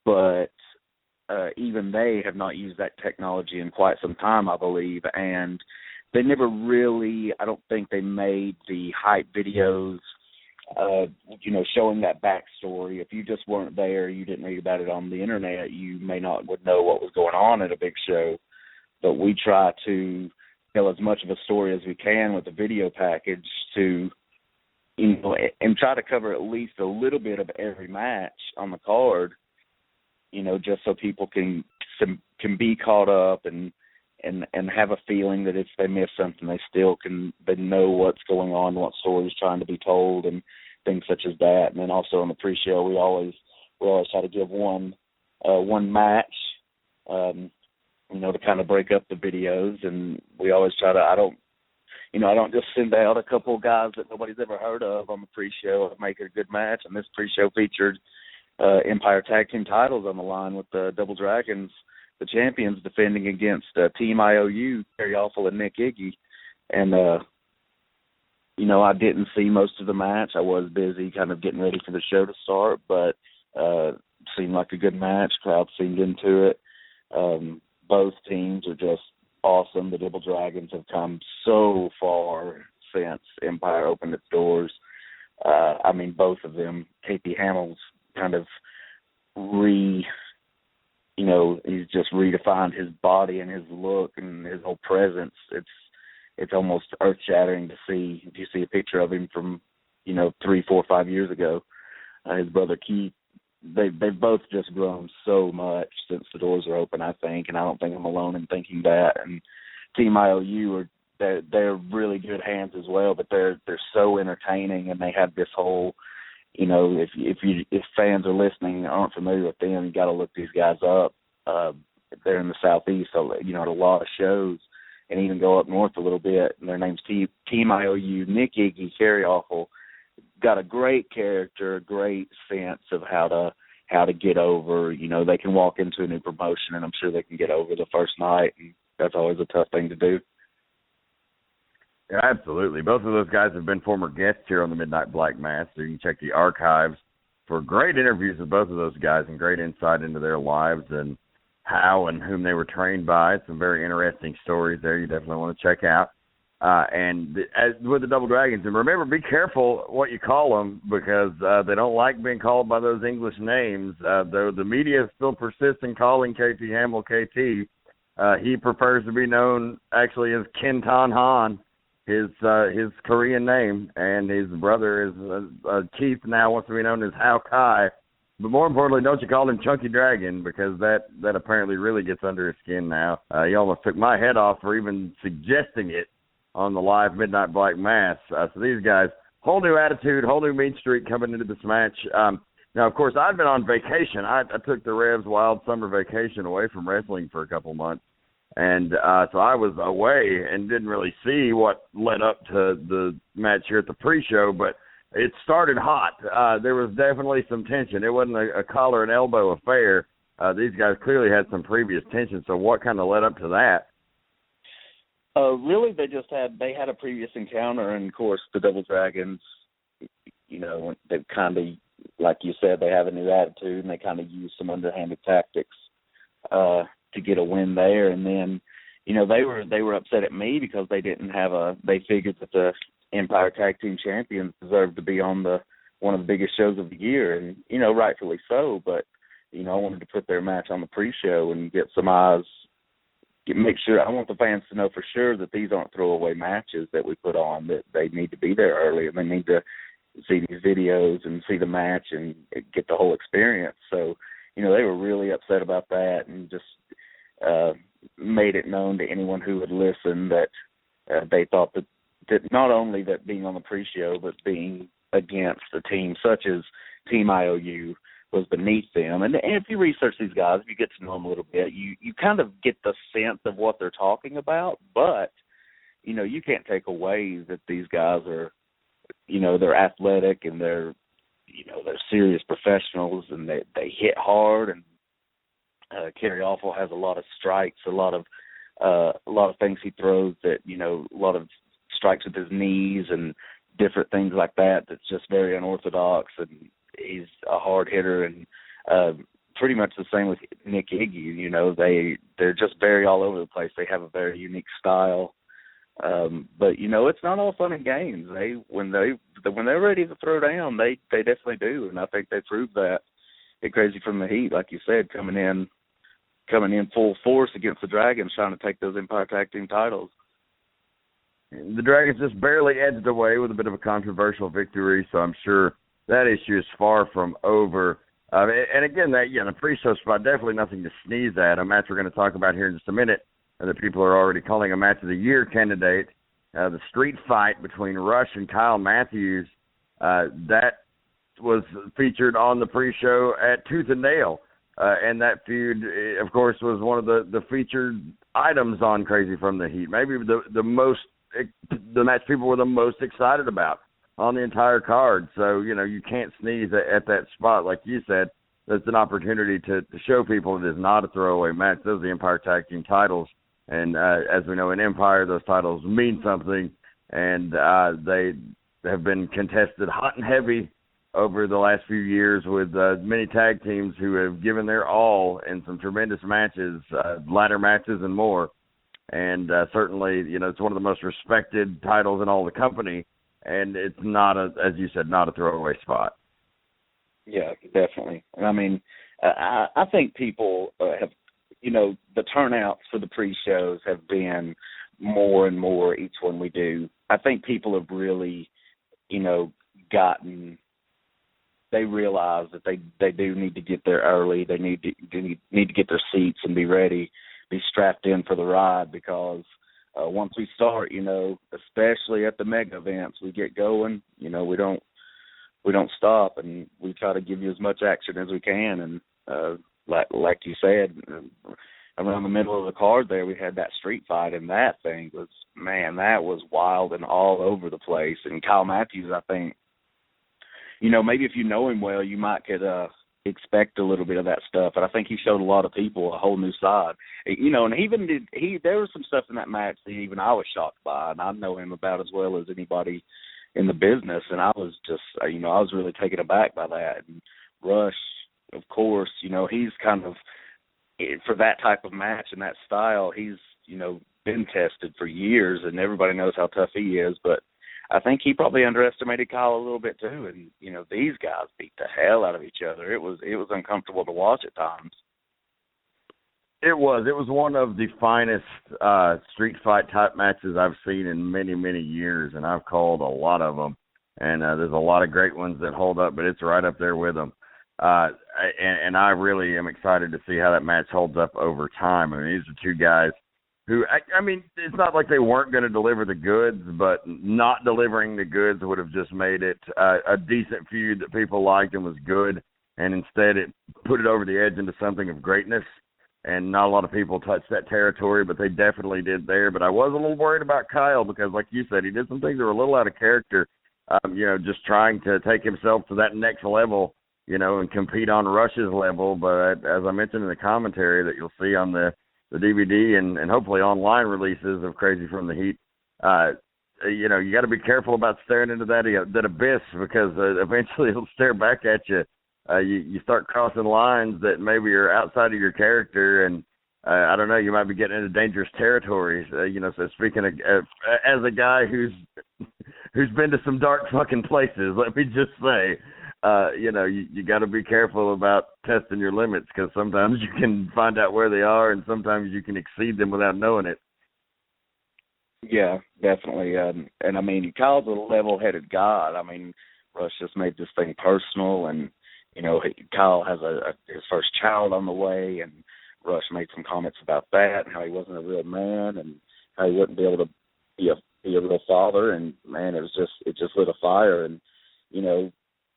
but even they have not used that technology in quite some time, I believe, and they never really, I don't think they made the hype videos, showing that backstory. If you just weren't there, you didn't read about it on the internet, you would know what was going on at a big show. But we try to tell as much of a story as we can with the video package to, and try to cover at least a little bit of every match on the card, just so people can be caught up and have a feeling that if they miss something, they know what's going on, what story is trying to be told, and things such as that. And then also on the pre-show, we always try to give one match, to kind of break up the videos. And we always try to. I don't just send out a couple of guys that nobody's ever heard of on the pre-show and make it a good match. And this pre-show featured Empire Tag Team titles on the line with the Double Dragons, the champions, defending against Team IOU, Terry Awful and Nick Iggy. And, I didn't see most of the match. I was busy kind of getting ready for the show to start, but seemed like a good match. Crowd seemed into it. Both teams are just awesome. The Double Dragons have come so far since Empire opened its doors. Both of them. KP Hamill's kind of he's just redefined his body and his look and his whole presence. It's almost earth-shattering to see. If you see a picture of him from 3, 4, 5 years ago, his brother Keith, they've both just grown so much since the doors are open, I think, and I don't think I'm alone in thinking that. And Team IOU they're really good hands as well, but they're so entertaining, and they have this whole, if fans are listening and aren't familiar with them, you got to look these guys up. They're in the Southeast, so at a lot of shows, and even go up north a little bit. And their name's Team IOU. Nick Iggy, Terry Awful, got a great character, a great sense of how to get over. They can walk into a new promotion, and I'm sure they can get over the first night, and that's always a tough thing to do. Yeah, absolutely. Both of those guys have been former guests here on the Midnight Black Mass, so you can check the archives for great interviews with both of those guys and great insight into their lives and how and whom they were trained by. Some very interesting stories there you definitely want to check out. As with the Double Dragons, and remember, be careful what you call them because they don't like being called by those English names. Though the media still persists in calling KT Hamill KT, he prefers to be known actually as Kintan Han, his Korean name, and his brother is Keith now wants to be known as Hao Kai. But more importantly, don't you call him Chunky Dragon because that apparently really gets under his skin now. He almost took my head off for even suggesting it on the live Midnight Black Mass. So these guys, whole new attitude, whole new mean streak coming into this match. Now, of course, I've been on vacation. I took the Revs wild summer vacation away from wrestling for a couple months. And so I was away and didn't really see what led up to the match here at the pre-show, but it started hot. There was definitely some tension. It wasn't a collar and elbow affair. These guys clearly had some previous tension, so what kind of led up to that? Really, they had a previous encounter, and of course, the Double Dragons, they've kind of, like you said, they have a new attitude, and they kind of use some underhanded tactics to get a win there. And then, they were upset at me because they figured that the Empire Tag Team Champions deserved to be on one of the biggest shows of the year, and rightfully so. But I wanted to put their match on the pre-show and get some eyes. Make sure I want the fans to know for sure that these aren't throwaway matches that we put on, that they need to be there early and they need to see these videos and see the match and get the whole experience. So, they were really upset about that and just made it known to anyone who would listen that they thought that not only that being on the pre-show, but being against a team such as Team IOU was beneath them. And if you research these guys, if you get to know them a little bit, you kind of get the sense of what they're talking about. But, you can't take away that these guys are, they're athletic and they're serious professionals and they hit hard. And Kerry Awful has a lot of strikes, a lot of things he throws that, a lot of strikes with his knees and different things like that that's just very unorthodox. And he's a hard hitter, and pretty much the same with Nick Iggy. They're just very all over the place. They have a very unique style, but it's not all fun and games. When they're ready to throw down, they definitely do, and I think they proved that at Crazy from the Heat, like you said, coming in full force against the Dragons, trying to take those Empire Tag Team titles. The Dragons just barely edged away with a bit of a controversial victory, so I'm sure that issue is far from over. And again, the pre-show spot, definitely nothing to sneeze at. A match we're going to talk about here in just a minute that people are already calling a match of the year candidate. The street fight between Rush and Kyle Matthews, that was featured on the pre-show at Tooth and Nail. And that feud, of course, was one of the featured items on Crazy from the Heat. Maybe the match people were the most excited about on the entire card. So, you can't sneeze at that spot. Like you said, that's an opportunity to show people it is not a throwaway match. Those are the Empire Tag Team titles. And as we know, in Empire, those titles mean something. And they have been contested hot and heavy over the last few years with many tag teams who have given their all in some tremendous matches, ladder matches and more. And certainly, it's one of the most respected titles in all the company. And it's not as you said, not a throwaway spot. Yeah, definitely. I mean, I think people have, the turnouts for the pre-shows have been more and more each one we do. I think people have really, they realize that they do need to get there early. They need to get their seats and be ready, be strapped in for the ride because once we start, especially at the mega events, we get going, we don't stop, and we try to give you as much action as we can. And like you said, around the middle of the card there, we had that street fight, and that thing was, that was wild and all over the place. And Kyle Matthews, I think, maybe if you know him well, you might could expect a little bit of that stuff, but I think he showed a lot of people a whole new side. And there was some stuff in that match that even I was shocked by, and I know him about as well as anybody in the business, and I was just, I was really taken aback by that. And Rush, of course, he's kind of, for that type of match and that style, he's, been tested for years, and everybody knows how tough he is. But I think he probably underestimated Kyle a little bit too. And these guys beat the hell out of each other. It was uncomfortable to watch at times. It was one of the finest street fight type matches I've seen in many, many years, and I've called a lot of them. And there's a lot of great ones that hold up, but it's right up there with them. And I really am excited to see how that match holds up over time. I mean, these are two guys who, I mean, it's not like they weren't going to deliver the goods, but not delivering the goods would have just made it a decent feud that people liked and was good, and instead it put it over the edge into something of greatness, and not a lot of people touched that territory, but they definitely did there. But I was a little worried about Kyle because, like you said, he did some things that were a little out of character, just trying to take himself to that next level, and compete on Rush's level. But as I mentioned in the commentary that you'll see on the DVD and hopefully online releases of Crazy from the Heat, you got to be careful about staring into that abyss, because eventually it'll stare back at you. You start crossing lines that maybe are outside of your character, and I don't know, you might be getting into dangerous territories. So speaking of, as a guy who's been to some dark fucking places, let me just say, you got to be careful about testing your limits, because sometimes you can find out where they are, and sometimes you can exceed them without knowing it. Yeah, definitely. And I mean, Kyle's a level-headed guy. I mean, Rush just made this thing personal, and Kyle has his first child on the way, and Rush made some comments about that and how he wasn't a real man and how he wouldn't be able to be a real father. And man, it just lit a fire. And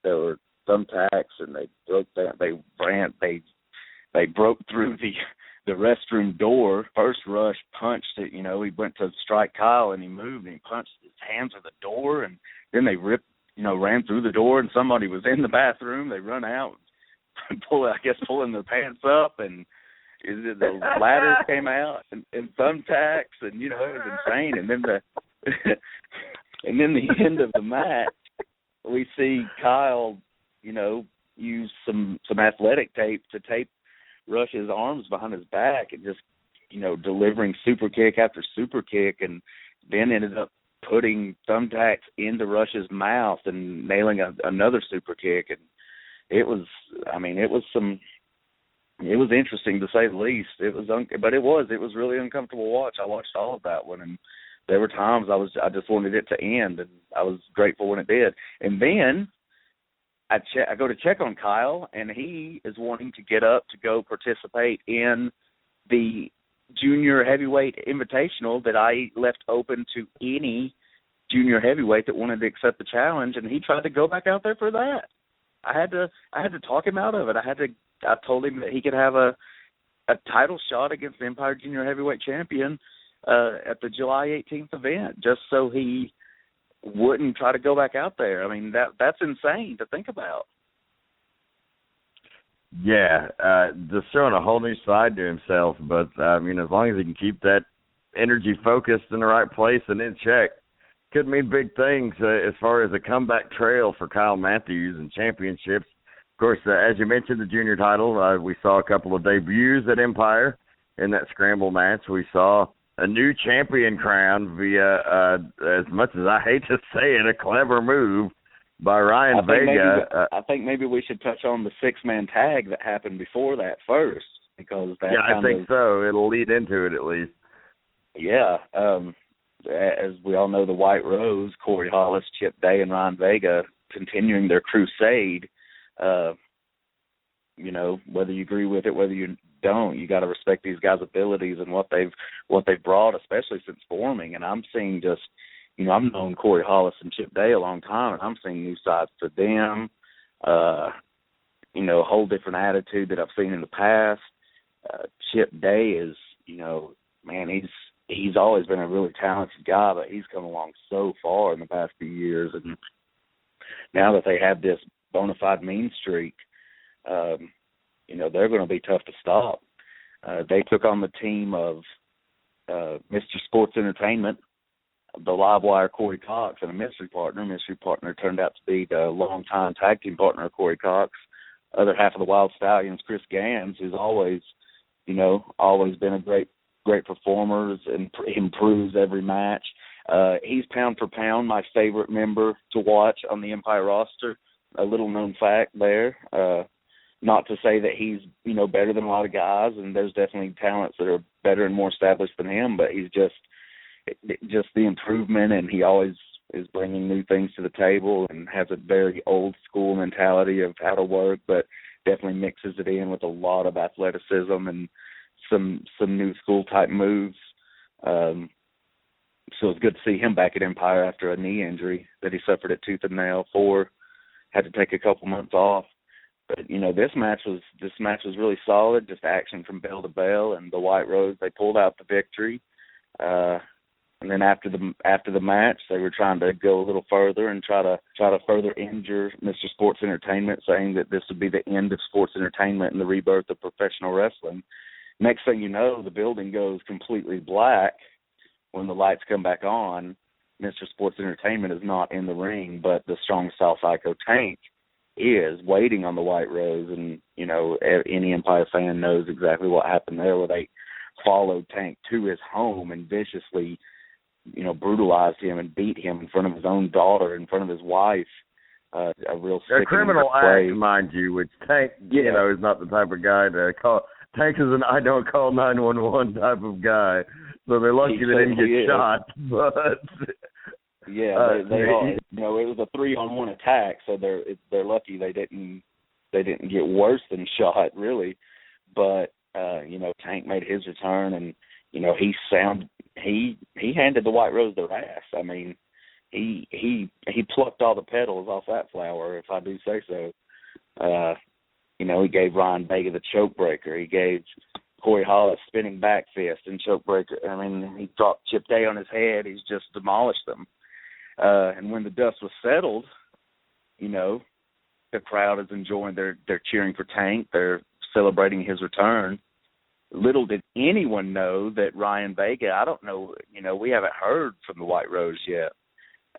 there were thumbtacks, and they broke that. They broke through the restroom door. First, Rush punched it. He went to strike Kyle, and he moved, and he punched his hands at the door, and then they ran through the door, and somebody was in the bathroom. They run out, pulling their pants up, and the ladders came out, and thumbtacks, and it was insane. And then the end of the match, we see Kyle, use some athletic tape to tape Rush's arms behind his back, and just, delivering super kick after super kick, and then ended up putting thumbtacks into Rush's mouth and nailing another super kick. And it was interesting to say the least. It was really uncomfortable to watch. I watched all of that one, and there were times I just wanted it to end, and I was grateful when it did. And then I go to check on Kyle, and he is wanting to get up to go participate in the junior heavyweight invitational that I left open to any junior heavyweight that wanted to accept the challenge, and he tried to go back out there for that. I had to talk him out of it. I told him that he could have a title shot against the Empire Junior Heavyweight Champion at the July 18th event, just so he wouldn't try to go back out there. I mean, that's insane to think about. Yeah, just showing a whole new side to himself. But, as long as he can keep that energy focused in the right place and in check, could mean big things as far as a comeback trail for Kyle Matthews and championships. Of course, as you mentioned, the junior title, we saw a couple of debuts at Empire in that scramble match. We saw a new champion crown via, as much as I hate to say it, a clever move by Ryan Vega. I think maybe we should touch on the six-man tag that happened before that first, because that I think so. It'll lead into it at least. Yeah. As we all know, the White Rose, Corey Hollis, Chip Day, and Ryan Vega continuing their crusade. Whether you agree with it, whether you don't, you got to respect these guys' abilities and what they've brought, especially since forming. And I'm seeing just, I've known Corey Hollis and Chip Day a long time, and I'm seeing new sides to them. A whole different attitude that I've seen in the past. Chip Day is, he's always been a really talented guy, but he's come along so far in the past few years. And now that they have this bona fide mean streak, they're going to be tough to stop. They took on the team of Mr. Sports Entertainment, the live wire Corey Cox and a mystery partner. Mystery partner turned out to be the longtime tag team partner of Corey Cox. Other half of the Wild Stallions, Chris Gans, who's always been a great performer and improves every match. He's pound for pound my favorite member to watch on the Empire roster. A little known fact there. Not to say that he's, better than a lot of guys, and there's definitely talents that are better and more established than him, but he's just the improvement, and he always is bringing new things to the table and has a very old school mentality of how to work, but definitely mixes it in with a lot of athleticism and some new school type moves. So it's good to see him back at Empire after a knee injury that he suffered at Tooth and Nail for. Had to take a couple months off. But, this match was really solid, just action from bell to bell, and the White Rose, they pulled out the victory. And then after the match, they were trying to go a little further and try to further injure Mr. Sports Entertainment, saying that this would be the end of sports entertainment and the rebirth of professional wrestling. Next thing you know, the building goes completely black when the lights come back on. Mr. Sports Entertainment is not in the ring, but the Strong Style Psycho Tank is waiting on the White Rose, and any Empire fan knows exactly what happened there, where they followed Tank to his home and viciously brutalized him and beat him in front of his own daughter, in front of his wife. A real a criminal act, mind you, which Tank, is not the type of guy to call. Tank is an I don't call 911 type of guy, so they're lucky they didn't get shot. But yeah, they are. It was a 3-on-1 attack, so they're lucky they didn't get worse than shot, really. But Tank made his return, and he handed the White Rose their ass. I mean, he plucked all the petals off that flower, if I do say so. He gave Ryan Vega the choke breaker. He gave Corey Hollis spinning back fist and choke breaker. I mean, he dropped Chip Day on his head. He's just demolished them. And when the dust was settled, the crowd is enjoying. They're cheering for Tank. They're celebrating his return. Little did anyone know that Ryan Vega, I don't know, we haven't heard from the White Rose yet.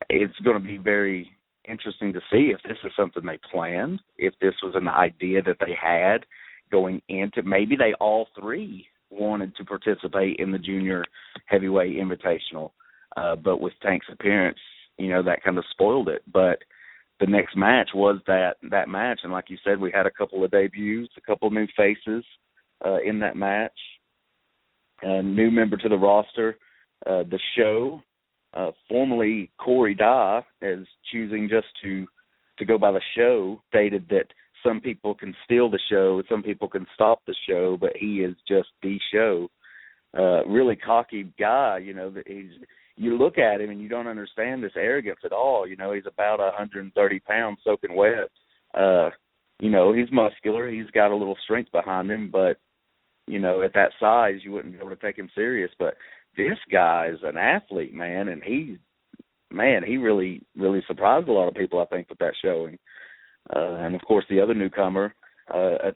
It's going to be very interesting to see if this is something they planned, if this was an idea that they had going into, maybe they all three wanted to participate in the Junior Heavyweight Invitational. But with Tank's appearance, that kind of spoiled it. But the next match was that match, and like you said, we had a couple of debuts, a couple new faces in that match. A new member to the roster, the Show, formerly Corey Dye, is choosing just to go by the Show, stated that some people can steal the show, some people can stop the show, but he is just the Show. Really cocky guy, that you look at him and you don't understand this arrogance at all. He's about 130 pounds soaking wet. He's muscular. He's got a little strength behind him, but, at that size, you wouldn't be able to take him serious. But this guy is an athlete, man, and he really, really surprised a lot of people, I think, with that showing. And, of course, the other newcomer, a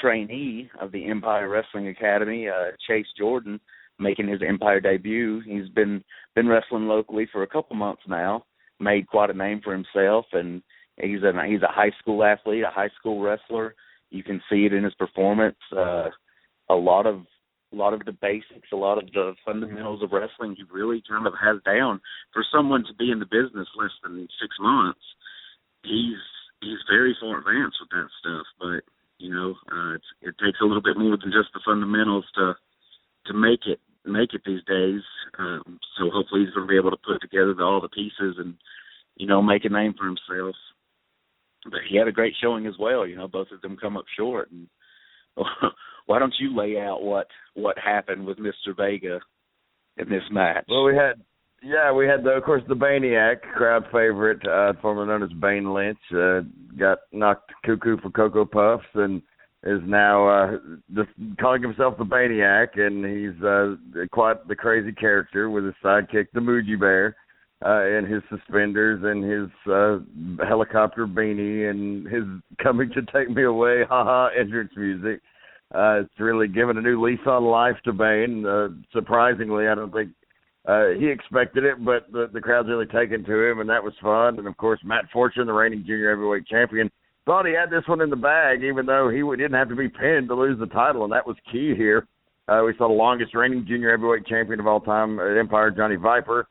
trainee of the Empire Wrestling Academy, Chase Jordan, making his Empire debut. He's been wrestling locally for a couple months now, made quite a name for himself, and he's a high school athlete, a high school wrestler. You can see it in his performance. A lot of the basics, a lot of the fundamentals of wrestling he really kind of has down. For someone to be in the business less than 6 months, he's very far advanced with that stuff. But it takes a little bit more than just the fundamentals to make it these days. So hopefully he's going to be able to put together all the pieces and make a name for himself. But he had a great showing as well. Both of them come up short. And why don't you lay out what happened with Mr. Vega in this match? Well, we had of course the Baniac, crowd favorite, formerly known as Bane Lynch, got knocked cuckoo for Cocoa Puffs and is now just calling himself the Baniac, and he's quite the crazy character with his sidekick, the Muji Bear, and his suspenders and his helicopter beanie and his "Coming to Take Me Away" entrance music. It's really given a new lease on life to Bane. Surprisingly, I don't think he expected it, but the crowd's really taken to him, and that was fun. And, of course, Matt Fortune, the reigning junior heavyweight champion, thought he had this one in the bag, even though he didn't have to be pinned to lose the title, and that was key here. We saw the longest reigning junior heavyweight champion of all time at Empire, Johnny Viper,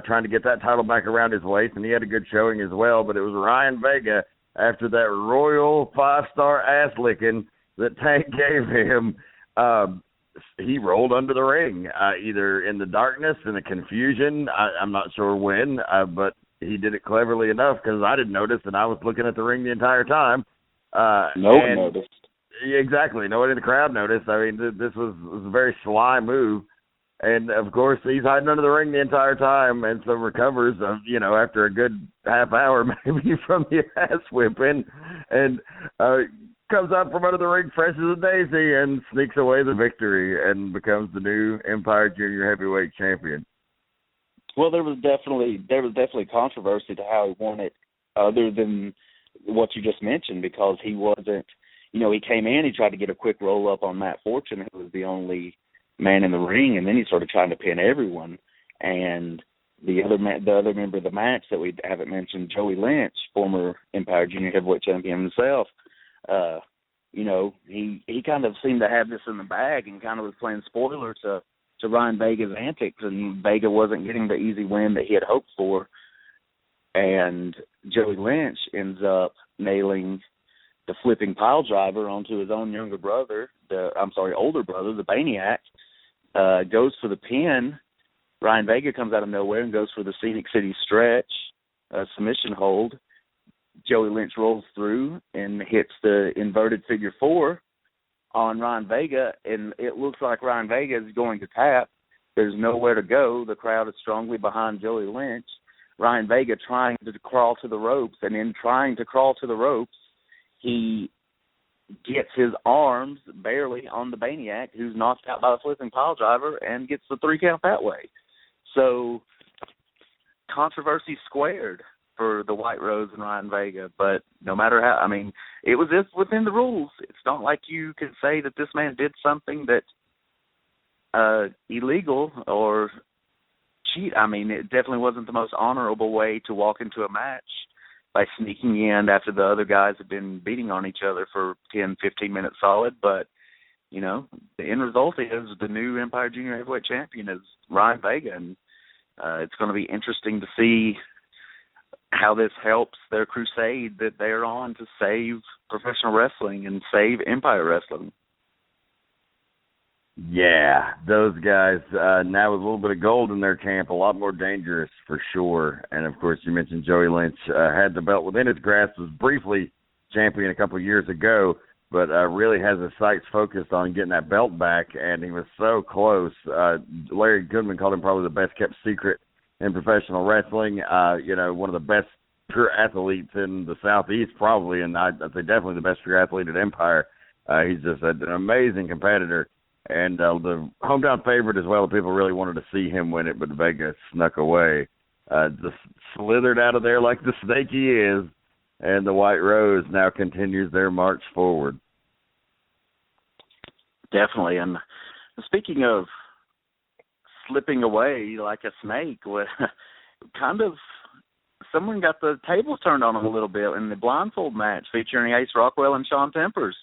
trying to get that title back around his waist, and he had a good showing as well. But it was Ryan Vega, after that royal 5-star ass-licking that Tank gave him, he rolled under the ring, either in the darkness, in the confusion. I'm not sure when, but he did it cleverly enough because I didn't notice, and I was looking at the ring the entire time. No one noticed. Exactly. Nobody in the crowd noticed. I mean, this was a very sly move. And, of course, he's hiding under the ring the entire time, and so recovers, after a good half hour maybe from the ass whipping, and comes out from under the ring fresh as a daisy and sneaks away the victory and becomes the new Empire Junior Heavyweight Champion. Well, there was definitely controversy to how he won it, other than what you just mentioned, because he wasn't, he came in, he tried to get a quick roll up on Matt Fortune, who was the only man in the ring, and then he started trying to pin everyone. And the other member of the match that we haven't mentioned, Joey Lynch, former Empire Junior Heavyweight Champion himself, he kind of seemed to have this in the bag and kind of was playing spoiler to Ryan Vega's antics, and Vega wasn't getting the easy win that he had hoped for. And Joey Lynch ends up nailing the flipping pile driver onto his own older brother, the Maniac, goes for the pin. Ryan Vega comes out of nowhere and goes for the Scenic City stretch, submission hold. Joey Lynch rolls through and hits the inverted figure 4 on Ryan Vega, and it looks like Ryan Vega is going to tap. There's nowhere to go. The crowd is strongly behind Joey Lynch. Ryan Vega trying to crawl to the ropes, and in trying to crawl to the ropes, he gets his arms barely on the Maniac, who's knocked out by the flipping pile driver, and gets the 3 count that way. So, controversy squared for the White Rose and Ryan Vega, but no matter how, it was just within the rules. It's not like you can say that this man did something that illegal or cheat. It definitely wasn't the most honorable way to walk into a match, by sneaking in after the other guys have been beating on each other for 10, 15 minutes solid. But, the end result is the new Empire Junior Heavyweight Champion is Ryan Vega, and it's going to be interesting to see how this helps their crusade that they're on to save professional wrestling and save Empire Wrestling. Yeah, those guys, now with a little bit of gold in their camp, a lot more dangerous for sure. And, of course, you mentioned Joey Lynch had the belt within his grasp, was briefly champion a couple of years ago, but really has his sights focused on getting that belt back, and he was so close. Larry Goodman called him probably the best-kept secret in professional wrestling, one of the best pure athletes in the Southeast probably, and I'd say definitely the best pure athlete at Empire. He's just an amazing competitor. And the hometown favorite as well, people really wanted to see him win it, but Vega snuck away. Just slithered out of there like the snake he is, and the White Rose now continues their march forward. Definitely. And speaking of slipping away like a snake, kind of someone got the tables turned on him a little bit in the blindfold match featuring Ace Rockwell and Sean Tempers.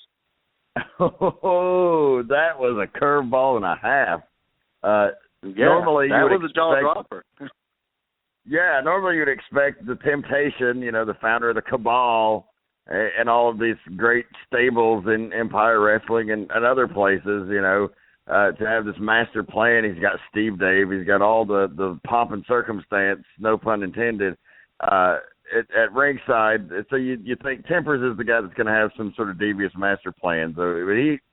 Oh, that was a curveball and a half. Normally that was a jaw dropper. Yeah, normally you'd expect the Temptation, the founder of the Cabal, and all of these great stables in Empire Wrestling and other places, to have this master plan. He's got Steve Dave. He's got all the pomp and circumstance, no pun intended, at ringside. So you think Tempers is the guy that's going to have some sort of devious master plan. So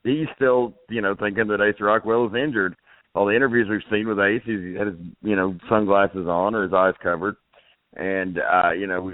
he's still, thinking that Ace Rockwell is injured. All the interviews we've seen with Ace, he's had his, sunglasses on or his eyes covered. And,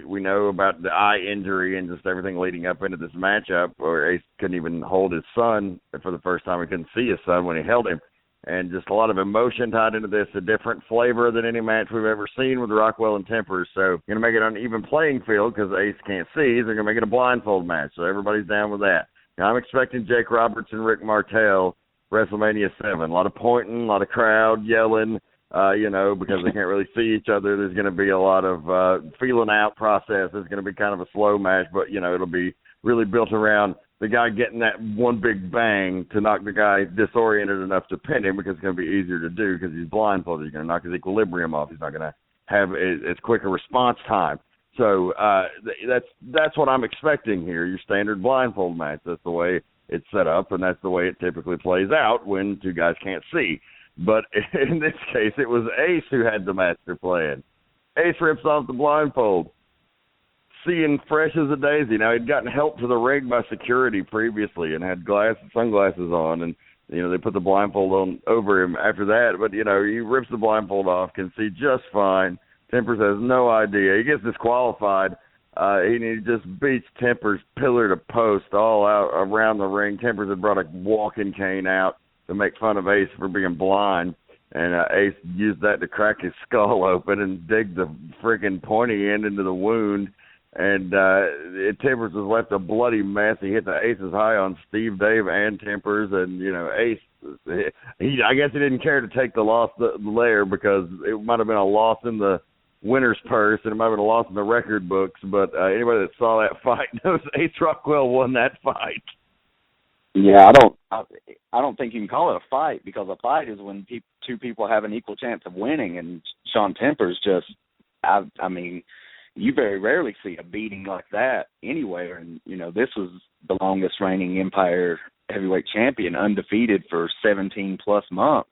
we know about the eye injury and just everything leading up into this matchup where Ace couldn't even hold his son for the first time. He couldn't see his son when he held him. And just a lot of emotion tied into this, a different flavor than any match we've ever seen with Rockwell and Tempers. So going to make it an even playing field because Ace can't see. They're going to make it a blindfold match, so everybody's down with that. Now, I'm expecting Jake Roberts and Rick Martel, WrestleMania 7. A lot of pointing, a lot of crowd yelling, because they can't really see each other. There's going to be a lot of feeling out process. It's going to be kind of a slow match, but, it'll be really built around the guy getting that one big bang to knock the guy disoriented enough to pin him, because it's going to be easier to do because he's blindfolded. He's going to knock his equilibrium off. He's not going to have as quick a response time. So that's what I'm expecting here, your standard blindfold match. That's the way it's set up, and that's the way it typically plays out when two guys can't see. But in this case, it was Ace who had the master plan. Ace rips off the blindfold, seeing fresh as a daisy. Now, he'd gotten help to the ring by security previously and had sunglasses on, and they put the blindfold on over him after that. But he rips the blindfold off, can see just fine. Tempers has no idea. He gets disqualified. He just beats Tempers pillar to post all out around the ring. Tempers had brought a walking cane out to make fun of Ace for being blind, and Ace used that to crack his skull open and dig the freaking pointy end into the wound. And Tempers was left a bloody mess. He hit the Aces high on Steve, Dave, and Tempers, and Ace. I guess he didn't care to take the loss there, because it might have been a loss in the winner's purse, and it might have been a loss in the record books. But anybody that saw that fight knows Ace Rockwell won that fight. Yeah, I don't think you can call it a fight, because a fight is when two people have an equal chance of winning, and Sean Tempers just, I mean, you very rarely see a beating like that anywhere. And, this was the longest reigning Empire heavyweight champion, undefeated for 17-plus months.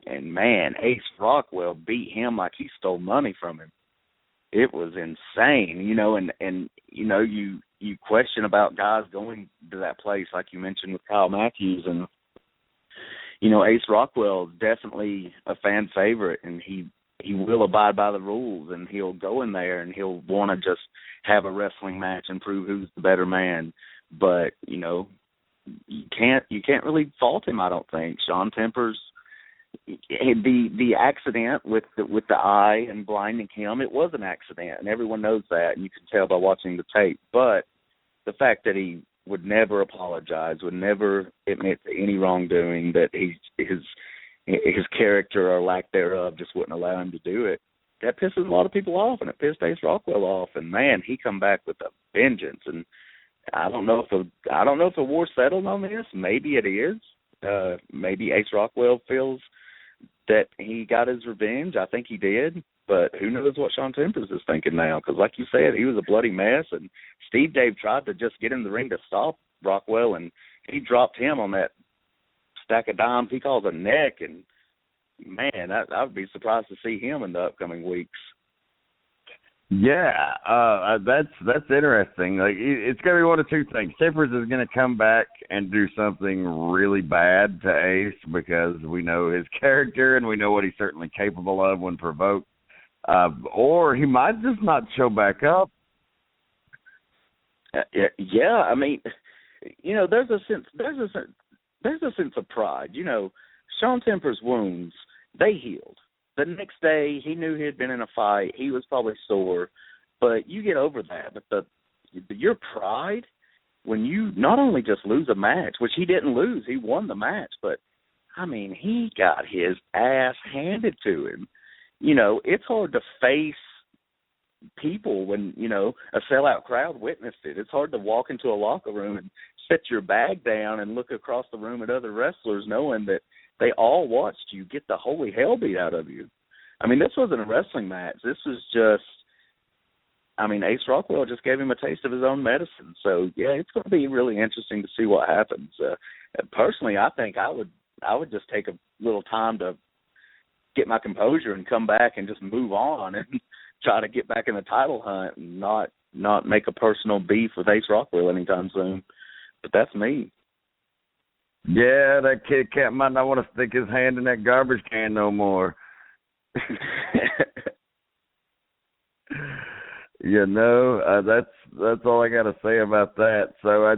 And, man, Ace Rockwell beat him like he stole money from him. It was insane, and you question about guys going to that place, like you mentioned with Kyle Matthews. And, Ace Rockwell is definitely a fan favorite, and he will abide by the rules, and he'll go in there and he'll want to just have a wrestling match and prove who's the better man. But, you can't really fault him, I don't think. Sean Tempers, the accident with the eye and blinding him, it was an accident, and everyone knows that, and you can tell by watching the tape. But the fact that he would never apologize, would never admit to any wrongdoing, that his character or lack thereof just wouldn't allow him to do it, that pisses a lot of people off, and it pissed Ace Rockwell off. And man, he come back with a vengeance. And I don't know if the war's settled on this. Maybe it is. Maybe Ace Rockwell feels that he got his revenge. I think he did. But who knows what Sean Tempers is thinking now? Because like you said, he was a bloody mess, and Steve Dave tried to just get in the ring to stop Rockwell, and he dropped him on that stack of dimes he calls a neck. And man, I would be surprised to see him in the upcoming weeks. Yeah, that's interesting. Like, it's gonna be one of two things. Tempers is gonna come back and do something really bad to Ace, because we know his character and we know what he's certainly capable of when provoked. Or he might just not show back up. Yeah, I mean, there's a sense of pride. Sean Tempers' wounds, they healed. The next day, he knew he had been in a fight. He was probably sore, but you get over that. But your pride, when you not only just lose a match, which he didn't lose, he won the match, but I mean, he got his ass handed to him. It's hard to face people when, a sellout crowd witnessed it. It's hard to walk into a locker room and set your bag down and look across the room at other wrestlers knowing that they all watched you get the holy hell beat out of you. I mean, this wasn't a wrestling match. This was just, Ace Rockwell just gave him a taste of his own medicine. So, yeah, it's going to be really interesting to see what happens. Personally, I think I would just take a little time to get my composure and come back and just move on and try to get back in the title hunt and not make a personal beef with Ace Rockwell anytime soon. But that's me. Yeah, that kid cat might not want to stick his hand in that garbage can no more. That's all I got to say about that. So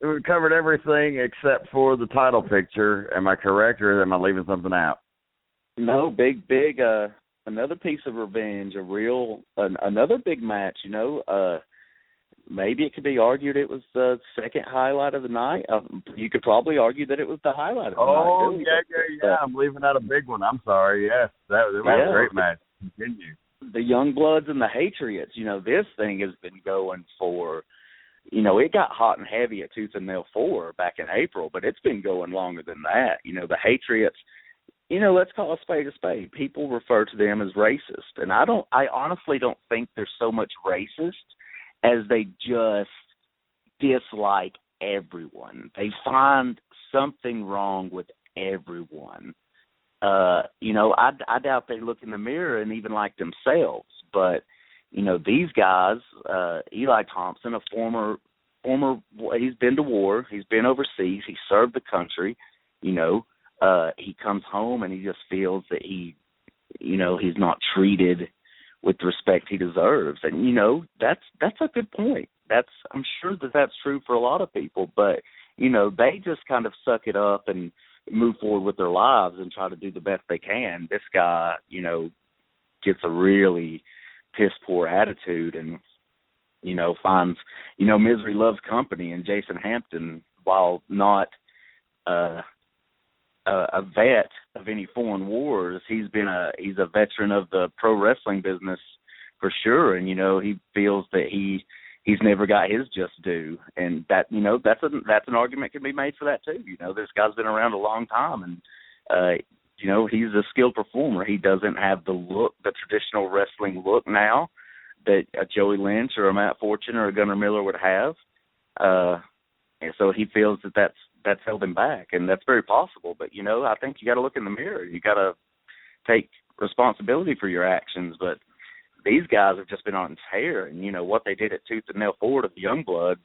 we covered everything except for the title picture. Am I correct, or am I leaving something out? No, big, another piece of revenge, another big match. maybe it could be argued it was the second highlight of the night. You could probably argue that it was the highlight of the night. Oh, Really. yeah. I'm leaving out a big one. I'm sorry. Yes, that was a great match. Continue. The Youngbloods and the Hatriots, this thing has been going for, it got hot and heavy at Tooth and Nail 4 back in April, but it's been going longer than that. The Hatriots, let's call a spade. People refer to them as racist, and I honestly don't think they're so much racist as they just dislike everyone. They find something wrong with everyone. I doubt they look in the mirror and even like themselves. But, these guys, Eli Thompson, a former, he's been to war, he's been overseas, he served the country, he comes home and he just feels that he's not treated with the respect he deserves. And, that's a good point. I'm sure that's true for a lot of people, but, they just kind of suck it up and move forward with their lives and try to do the best they can. This guy, gets a really piss poor attitude and, finds, misery loves company. And Jason Hampton, while not a vet of any foreign wars, he's a veteran of the pro wrestling business for sure. And, he feels that he's never got his just due, and that that's an argument can be made for that too. This guy's been around a long time, and he's a skilled performer. He doesn't have the traditional wrestling look now that a Joey Lynch or a Matt Fortune or a Gunnar Miller would have, and so he feels that that's held him back, and that's very possible. But I think you got to look in the mirror. You got to take responsibility for your actions, but these guys have just been on tear, and what they did at Tooth and Nail 4 to the Youngbloods,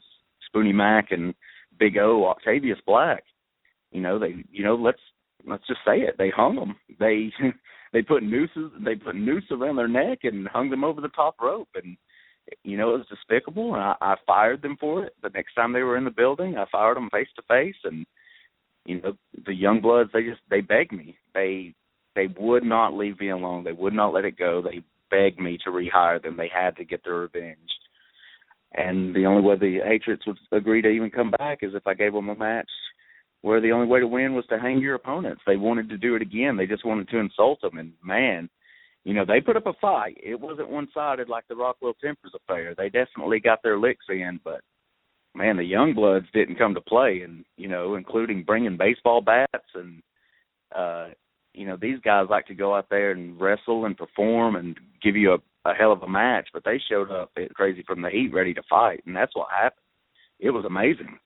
Spoonie Mac and Big O, Octavius Black. Let's just say it. They hung them. They put noose around their neck and hung them over the top rope, and it was despicable. And I fired them for it. The next time they were in the building, I fired them face to face, and the Youngbloods, they begged me. They would not leave me alone. They would not let it go. They begged me to rehire them. They had to get their revenge. And the only way the Hatriots would agree to even come back is if I gave them a match where the only way to win was to hang your opponents. They wanted to do it again. They just wanted to insult them. And, man, they put up a fight. It wasn't one-sided like the Rockwell Tempers affair. They definitely got their licks in, but, man, the Youngbloods didn't come to play, and, including bringing baseball bats and, these guys like to go out there and wrestle and perform and give you a hell of a match, but they showed up crazy from the heat, ready to fight, and that's what happened. It was amazing.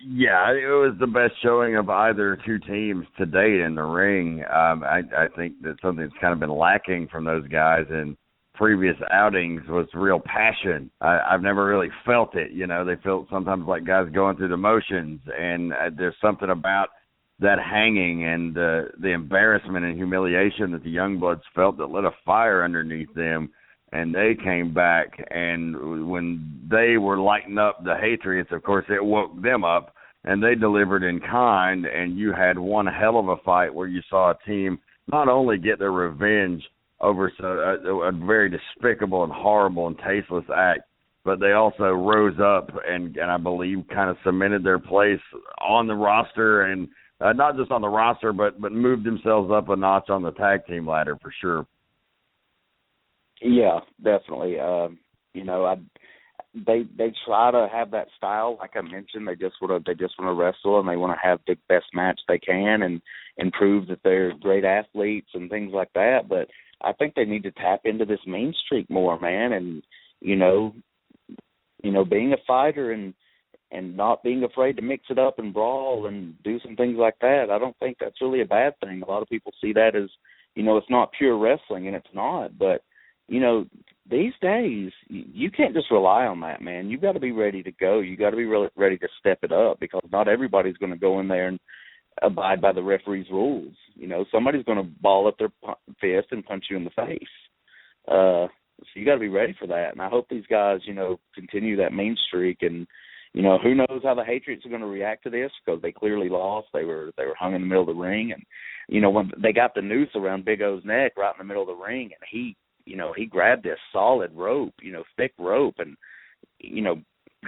Yeah, it was the best showing of either two teams to date in the ring. I think that something that's kind of been lacking from those guys in previous outings was real passion. I've never really felt it. They felt sometimes like guys going through the motions, and there's something about that hanging and the embarrassment and humiliation that the Youngbloods felt that lit a fire underneath them, and they came back. And when they were lighting up the Hatriots, of course, it woke them up, and they delivered in kind, and you had one hell of a fight where you saw a team not only get their revenge over a very despicable and horrible and tasteless act, but they also rose up and I believe kind of cemented their place on the roster, and not just on the roster, but moved themselves up a notch on the tag team ladder for sure. Yeah, definitely. They try to have that style, like I mentioned. They just want to wrestle, and they want to have the best match they can and prove that they're great athletes and things like that. But I think they need to tap into this mean streak more, man. And being a fighter and not being afraid to mix it up and brawl and do some things like that, I don't think that's really a bad thing. A lot of people see that as, it's not pure wrestling, and it's not. But, these days, you can't just rely on that, man. You've got to be ready to go. You got to be really ready to step it up, because not everybody's going to go in there and abide by the referee's rules. Somebody's going to ball up their fist and punch you in the face. So you got to be ready for that. And I hope these guys, continue that mean streak. And, who knows how the Hatriots are going to react to this, because they clearly lost. They were hung in the middle of the ring. And, when they got the noose around Big O's neck right in the middle of the ring, and he grabbed this solid rope, thick rope, and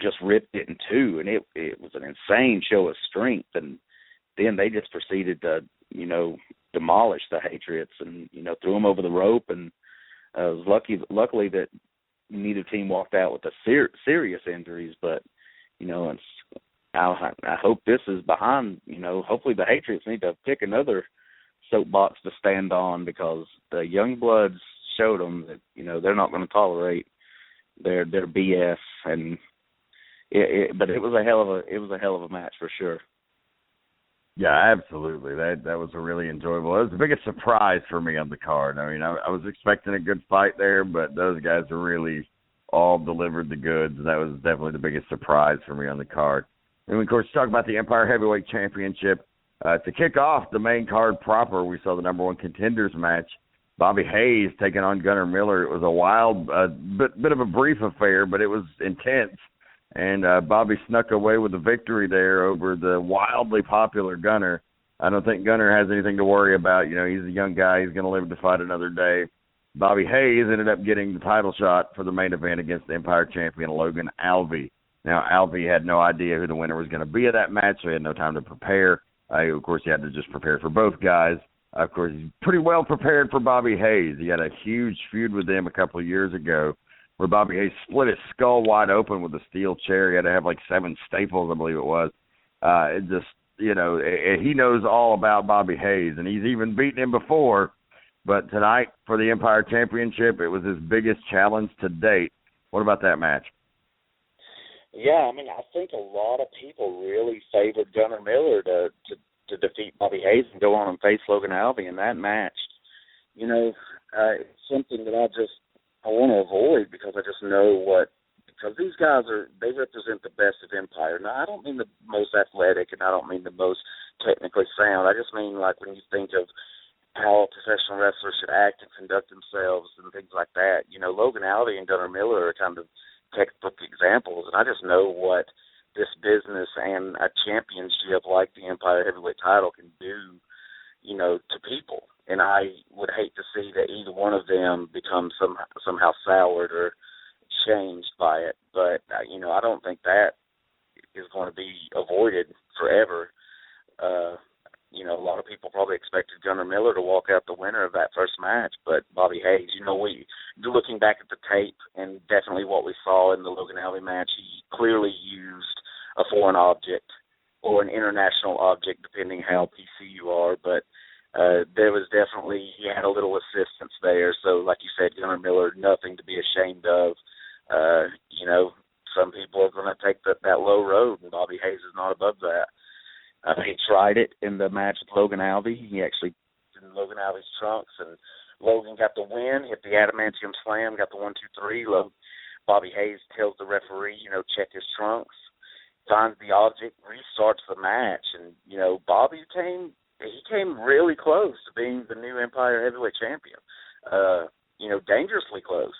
just ripped it in two, and it was an insane show of strength. And then they just proceeded to, demolish the Patriots and, threw them over the rope. And it was luckily that neither team walked out with the serious injuries, but, I hope this is behind, hopefully the Patriots need to pick another soapbox to stand on, because the young bloods showed them that, they're not going to tolerate their BS. And but it was a hell of a match for sure. Yeah, absolutely. That was a really enjoyable. It was the biggest surprise for me on the card. I mean, I was expecting a good fight there, but those guys really all delivered the goods. That was definitely the biggest surprise for me on the card. And, of course, talk about the Empire Heavyweight Championship. To kick off the main card proper, we saw the number one contenders match. Bobby Hayes taking on Gunnar Miller. It was a wild, bit of a brief affair, but it was intense. And Bobby snuck away with a victory there over the wildly popular Gunnar. I don't think Gunnar has anything to worry about. He's a young guy. He's going to live to fight another day. Bobby Hayes ended up getting the title shot for the main event against the Empire champion Logan Alvey. Now, Alvey had no idea who the winner was going to be of that match, so he had no time to prepare. Of course, he had to just prepare for both guys. Of course, he's pretty well prepared for Bobby Hayes. He had a huge feud with him a couple of years ago where Bobby Hayes split his skull wide open with a steel chair. He had to have like 7 staples, I believe it was. He knows all about Bobby Hayes, and he's even beaten him before. But tonight, for the Empire Championship, it was his biggest challenge to date. What about that match? Yeah, I think a lot of people really favored Gunnar Miller to defeat Bobby Hayes and go on and face Logan Alvey in that match. It's something that I want to avoid, because I just know because these guys they represent the best of Empire. Now, I don't mean the most athletic, and I don't mean the most technically sound. I just mean like when you think of how a professional wrestler should act and conduct themselves and things like that. Logan Alvey and Gunnar Miller are kind of textbook examples, and I just know what this business and a championship like the Empire Heavyweight title can do, to people. And I would hate to see that either one of them become somehow soured or changed by it. But, I don't think that is going to be avoided forever. A lot of people probably expected Gunnar Miller to walk out the winner of that first match, but Bobby Hayes, looking back at the tape and definitely what we saw in the Logan Alvey match, he clearly used a foreign object or an international object, depending how PC you are, but there was definitely, he had a little assistance there. So like you said, Gunnar Miller, nothing to be ashamed of. Some people are going to take that low road, and Bobby Hayes is not above that. He tried it in the match with Logan Alvey. He actually did Logan Alvey's trunks, and Logan got the win, hit the adamantium slam, got the 1-2-3. Bobby Hayes tells the referee, check his trunks, finds the object, restarts the match, and Bobby came really close to being the new Empire Heavyweight Champion. Dangerously close.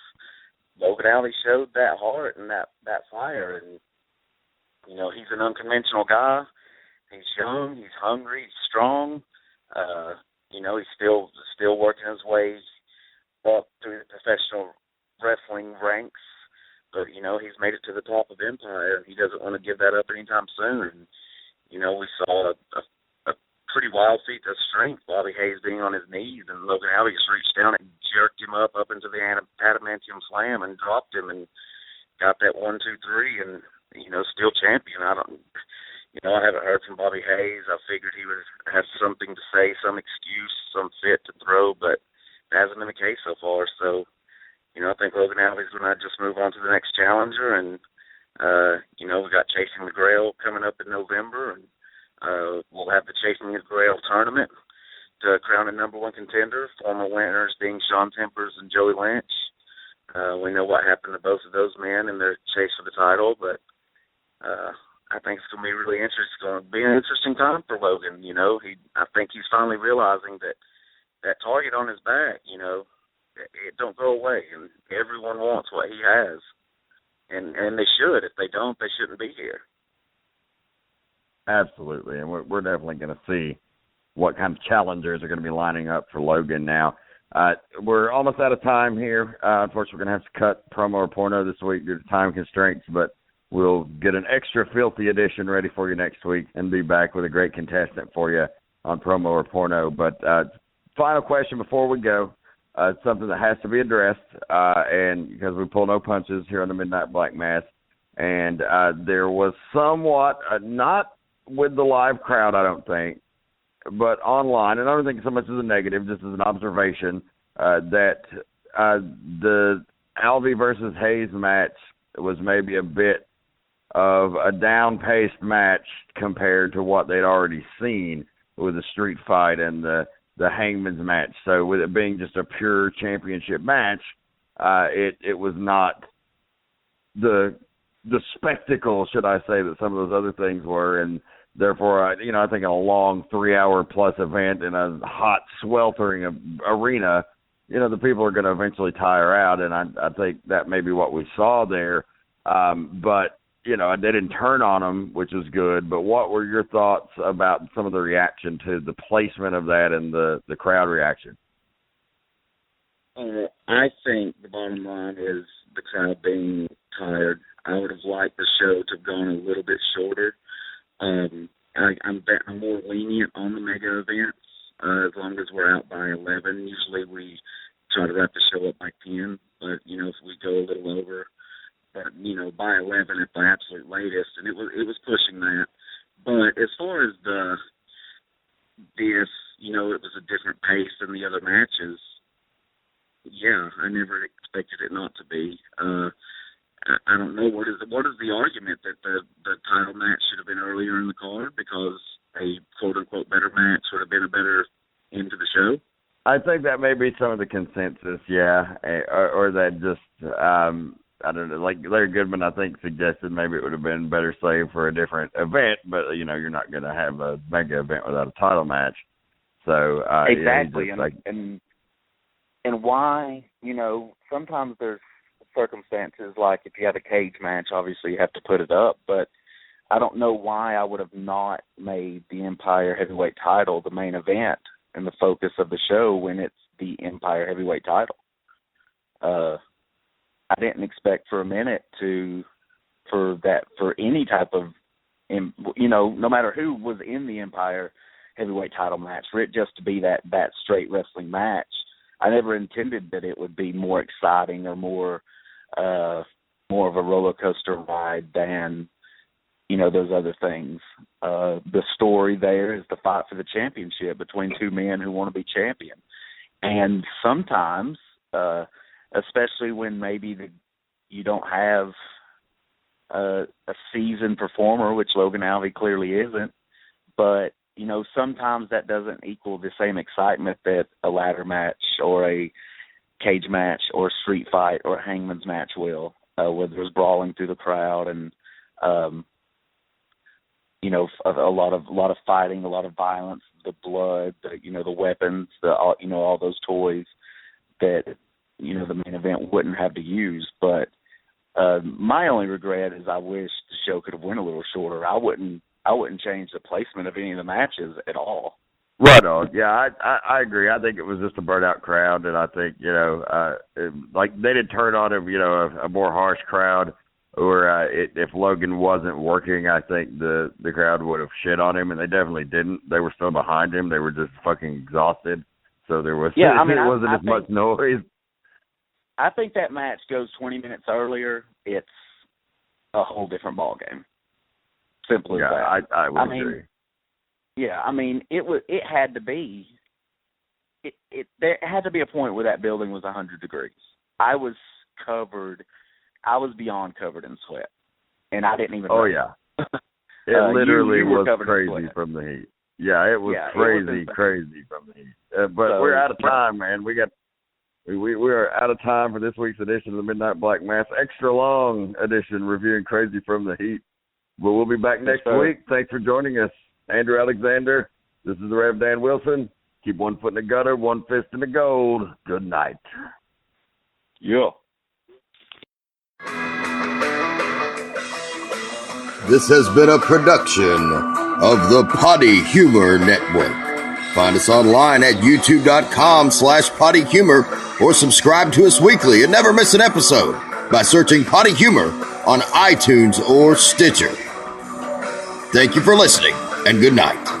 Logan Alvey showed that heart and that fire, and he's an unconventional guy. He's young, he's hungry, he's strong. He's still working his way up through the professional wrestling ranks. But, he's made it to the top of Empire, and he doesn't want to give that up anytime soon. And, we saw a pretty wild feat of strength, Bobby Hayes being on his knees, and Logan Alvey just reached down and jerked him up into the adamantium slam and dropped him and got that 1-2-3 and, still champion. I haven't heard from Bobby Hayes. I figured he would have something to say, some excuse, some fit to throw, but it hasn't been the case so far. So, I think Logan Alvey's going to just move on to the next challenger, and, we got Chasing the Grail coming up in November, and we'll have the Chasing the Grail tournament to crown a number one contender, former winners being Sean Tempers and Joey Lynch. We know what happened to both of those men in their chase for the title, but I think it's going to be really interesting. It's going to be an interesting time for Logan. I think he's finally realizing that target on his back, it don't go away, and everyone wants what he has, and they should. If they don't, they shouldn't be here. Absolutely, and we're definitely going to see what kind of challengers are going to be lining up for Logan now. We're almost out of time here. Unfortunately, we're going to have to cut promo or porno this week due to time constraints, but we'll get an extra filthy edition ready for you next week and be back with a great contestant for you on promo or porno. But final question before we go. It's something that has to be addressed, and because we pull no punches here on the Midnight Black Mass. And there was somewhat, not with the live crowd, I don't think, but online, and I don't think so much as a negative, just as an observation, that the Alvey versus Hayes match was maybe a bit of a down-paced match compared to what they'd already seen with the street fight and the Hangman's match. So with it being just a pure championship match, it was not the spectacle, should I say, that some of those other things were, and therefore, I think a long 3-hour-plus event in a hot, sweltering arena, the people are going to eventually tire out, and I think that may be what we saw there. But, they didn't turn on them, which is good, but what were your thoughts about some of the reaction to the placement of that and the crowd reaction? I think the bottom line is the crowd being tired. I would have liked the show to have gone a little bit shorter. I'm more lenient on the mega events as long as we're out by 11. Usually we try to wrap the show up by 10, but, if we go a little over, but, by 11 at the absolute latest, and it was pushing that. But as far as it was a different pace than the other matches. Yeah, I never expected it not to be. I don't know what is the argument that the title match should have been earlier in the card because a quote unquote better match would have been a better end to the show. I think that may be some of the consensus, yeah, or that just I don't know, like Larry Goodman I think suggested maybe it would have been better saved for a different event, but you're not going to have a mega event without a title match, so exactly, yeah, and why sometimes there's circumstances like if you had a cage match, obviously you have to put it up, but I don't know why I would have not made the Empire Heavyweight title the main event and the focus of the show when it's the Empire Heavyweight title. I didn't expect for a minute for any type of, no matter who was in the Empire Heavyweight title match, for it just to be that straight wrestling match. I never intended that it would be more exciting or more of a roller coaster ride than, those other things. The story there is the fight for the championship between two men who want to be champion. And sometimes, especially when maybe you don't have a seasoned performer, which Logan Alvey clearly isn't, but, sometimes that doesn't equal the same excitement that a ladder match or a cage match or a street fight or a hangman's match will, where there's brawling through the crowd and, a lot of fighting, a lot of violence, the blood, the weapons, all those toys that, the main event wouldn't have to use. But my only regret is I wish the show could have went a little shorter. I wouldn't change the placement of any of the matches at all. Right on. Yeah, I agree. I think it was just a burnt out crowd, and I think like they did turn on a more harsh crowd. Or if Logan wasn't working, I think the crowd would have shit on him, and they definitely didn't. They were still behind him. They were just fucking exhausted. So there was it wasn't as much noise. I think that match goes 20 minutes earlier, it's a whole different ball game. Simple as that. I would agree. Yeah, it had to be. There had to be a point where that building was 100 degrees. I was beyond covered in sweat, and I didn't even. Oh yeah, it literally was crazy from the heat. Yeah, it was crazy from the heat. But we're out of time, man. We are out of time for this week's edition of the Midnight Black Mass, extra long edition reviewing Crazy from the Heat. But we'll be back next week. Thanks for joining us, Andrew Alexander. This is the Rev Dan Wilson. Keep one foot in the gutter, one fist in the gold. Good night. Yeah. This has been a production of the Potty Humor Network. Find us online at youtube.com/Potty Humor or subscribe to us weekly and never miss an episode by searching Potty Humor on iTunes or Stitcher. Thank you for listening, and good night.